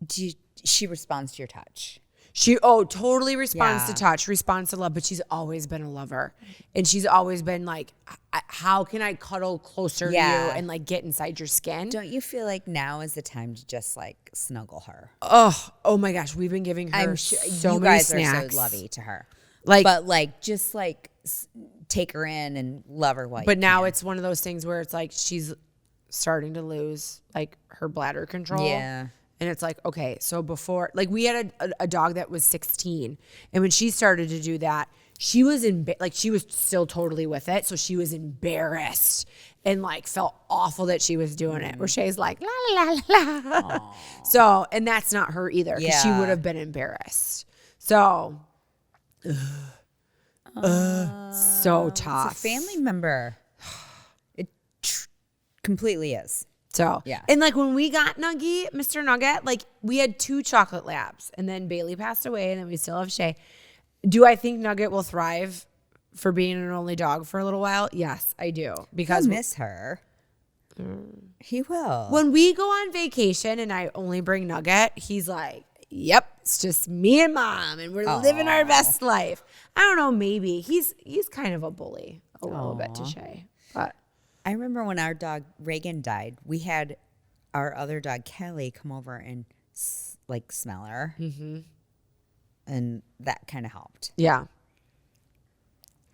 she responds to your touch. She totally responds to touch, responds to love, but she's always been a lover. And she's always been like, how can I cuddle closer to you and like get inside your skin? Don't you feel like now is the time to just like snuggle her? Oh my gosh, we've been giving her so you many guys snacks. are so lovey to her. Like, but like just like take her in and love her while but you now can. it's one of those things where it's like she's starting to lose like her bladder control. Yeah. And it's like, okay, so before, like we had a dog that was 16, and when she started to do that, she was she was still totally with it, so she was embarrassed and like felt awful that she was doing it. Where Shay's like la la la. Aww. So, and that's not her either, because she would have been embarrassed. So, so tough. It's a family member. It completely is. So, yeah. And like when we got Nuggie, Mr. Nugget, like we had 2 chocolate labs, and then Bailey passed away, and then we still have Shay. Do I think Nugget will thrive for being an only dog for a little while? Yes, I do. Because He'll miss her. He will. when we go on vacation and I only bring Nugget, he's like, yep, it's just me and mom, and we're living our best life. I don't know, maybe. He's kind of a bully a little bit to Shay. But I remember when our dog Reagan died, we had our other dog Kelly come over and like smell her, and that kind of helped. yeah.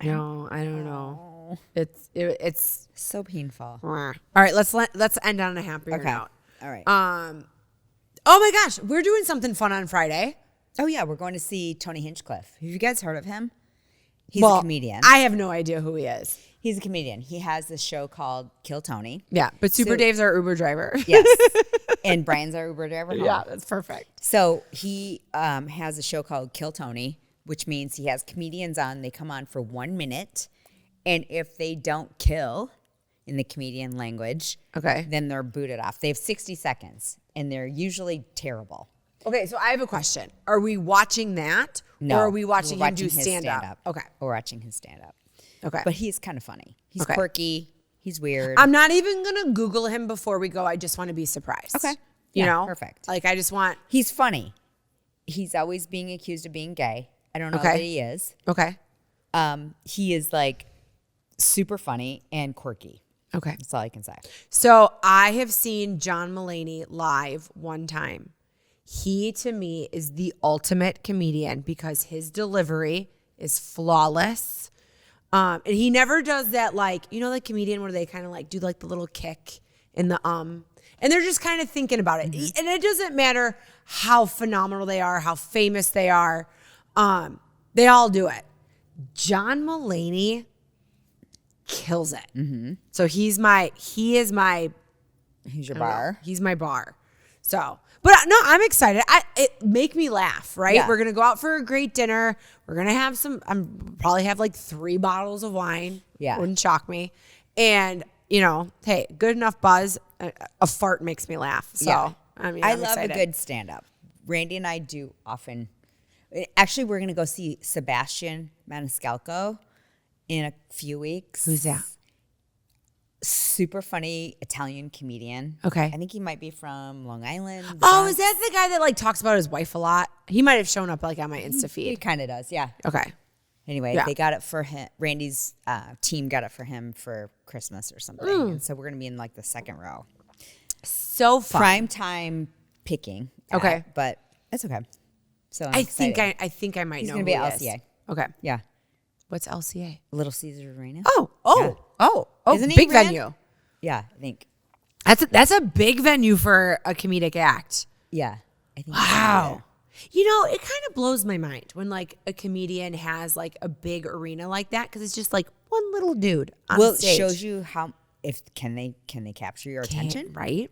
No, I don't know. It's So painful. all right. Let's end on a happier note. All right. Oh my gosh, we're doing something fun on Friday. Oh yeah, we're going to see Tony Hinchcliffe. Have you guys heard of him? He's a comedian. I have no idea who he is. He's a comedian. He has this show called Kill Tony. Yeah, but Super Dave's our Uber driver. Yes. And Brian's our Uber driver home. Yeah, that's perfect. So he has a show called Kill Tony, which means he has comedians on. They come on for 1 minute. And if they don't kill in the comedian language, then they're booted off. They have 60 seconds, and they're usually terrible. Okay, so I have a question. Are we watching that? No. Or are we watching him do his stand-up? Okay. We're watching his stand-up. Okay. But he's kind of funny. He's quirky. He's weird. I'm not even going to Google him before we go. I just want to be surprised. Okay. You know? Perfect. Like, I just want... He's funny. He's always being accused of being gay. I don't know that he is. Okay. He is like super funny and quirky. Okay. That's all I can say. So I have seen John Mulaney live one time. He, to me, is the ultimate comedian because his delivery is flawless. And he never does that, like, you know, the comedian where they kind of like do like the little kick in the and they're just kind of thinking about it. And it doesn't matter how phenomenal they are, how famous they are. They all do it. John Mulaney kills it. So he's your bar. He's my bar. So, but no, I'm excited. It make me laugh, right? Yeah. We're going to go out for a great dinner. We're going to have probably have like 3 bottles of wine. Yeah. Wouldn't shock me. And, you know, hey, good enough buzz. A fart makes me laugh. So, Yeah. I mean, I I'm love excited. a good stand-up. Randy and I do often. Actually, we're going to go see Sebastian Maniscalco in a few weeks. Who's that? Super funny Italian comedian. Okay. I think he might be from Long Island. the Oh, Bronx. is that the guy that like talks about his wife a lot? He might have shown up like on my Insta He feed. kind of does, yeah. Okay. Anyway, Yeah. they got it for him. Randy's team got it for him for Christmas or something. And so we're going to be in like the second row. So fun. Prime time picking. Okay. But it's okay. So I'm I excited. think I might He's know gonna be who at he is. LCA. Okay. Yeah. What's LCA? Little Caesars Arena. Oh, Isn't he big ran? venue. Yeah, I think. That's a big venue for a comedic act. Yeah. I think. Wow. You know, it kind of blows my mind when like a comedian has like a big arena like that because it's just like one little dude on Well, it stage. shows you how can they capture your attention, right?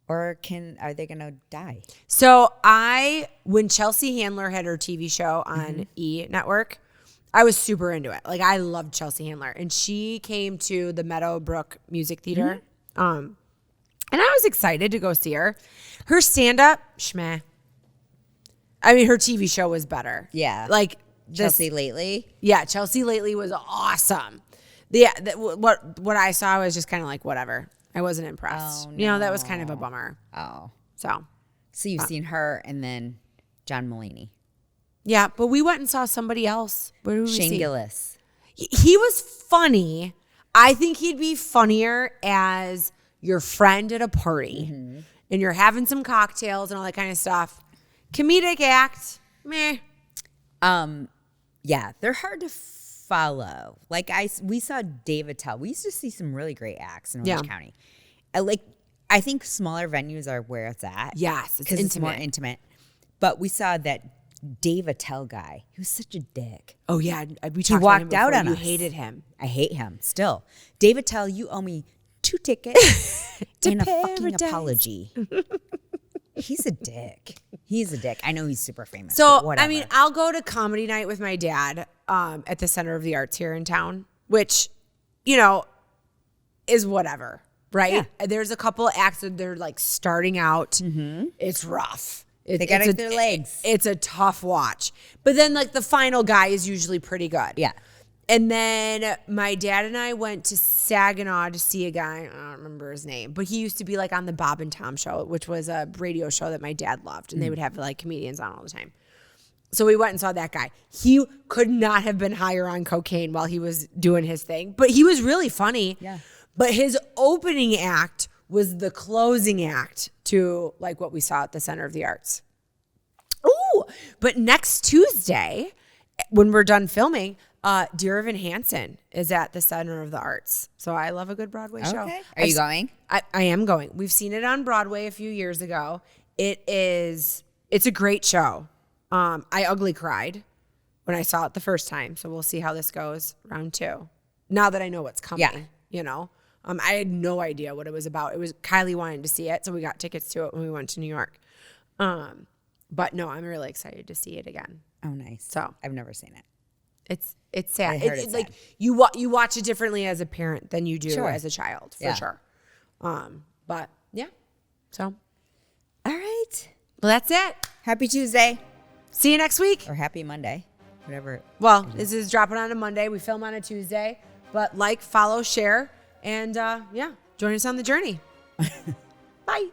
or are they gonna die? So when Chelsea Handler had her TV show on E Network, I was super into it. Like I loved Chelsea Handler, and she came to the Meadowbrook Music Theater, and I was excited to go see her. Her stand-up, schmeh. I mean, her TV show was better. Yeah. like Chelsea lately. Yeah, Chelsea lately was awesome. Yeah, what I saw was just kind of like whatever. I wasn't impressed. Oh, You know, that was kind of a bummer. Oh, So so you've seen her and then John Mulaney. Yeah, but we went and saw somebody else. Where did we Shane see? Gillis. He was funny. I think he'd be funnier as your friend at a party. And you're having some cocktails and all that kind of stuff. Comedic act, meh. Yeah, they're hard to follow. Like we saw Dave Attell. We used to see some really great acts in Orange County. I think smaller venues are where it's at. Yes, it's because it's more intimate. intimate. But we saw that Dave Attell guy. He was such a dick. Oh, yeah. We He talked walked about him out before. on You us. hated him. I hate him still. Dave Attell, you owe me 2 tickets and a fucking paradise. apology. He's a dick. He's a dick. I know he's super famous. So, but whatever. I mean, I'll go to comedy night with my dad at the Center of the Arts here in town, which, you know, is whatever, right? Yeah. There's a couple acts that they're like starting out. It's rough. They got it's their legs. It's a tough watch. But then, like, the final guy is usually pretty good. Yeah. And then my dad and I went to Saginaw to see a guy. I don't remember his name, but he used to be like on the Bob and Tom show, which was a radio show that my dad loved. And they would have like comedians on all the time. So we went and saw that guy. He could not have been higher on cocaine while he was doing his thing, but he was really funny. Yeah. But his opening act was the closing act to like what we saw at the Center of the Arts. Ooh, but next Tuesday, when we're done filming, Dear Evan Hansen is at the Center of the Arts. So I love a good Broadway show. Okay. Are you going? I am going. We've seen it on Broadway a few years ago. It's a great show. I ugly cried when I saw it the first time. So we'll see how this goes round 2. Now that I know what's coming, Yeah. you know. I had no idea what it was about. It was Kylie wanted to see it, so we got tickets to it when we went to New York. But no, I'm really excited to see it again. Oh, nice. So I've never seen it. It's sad. I heard It's it's like sad. you watch it differently as a parent than you do Sure. as a child, for Yeah. sure. But yeah. So, All right. well, that's it. Happy Tuesday See you next week. or happy Monday, whatever. Well, this is dropping on a Monday. We film on a Tuesday. But like, follow, share, and yeah, join us on the journey. Bye.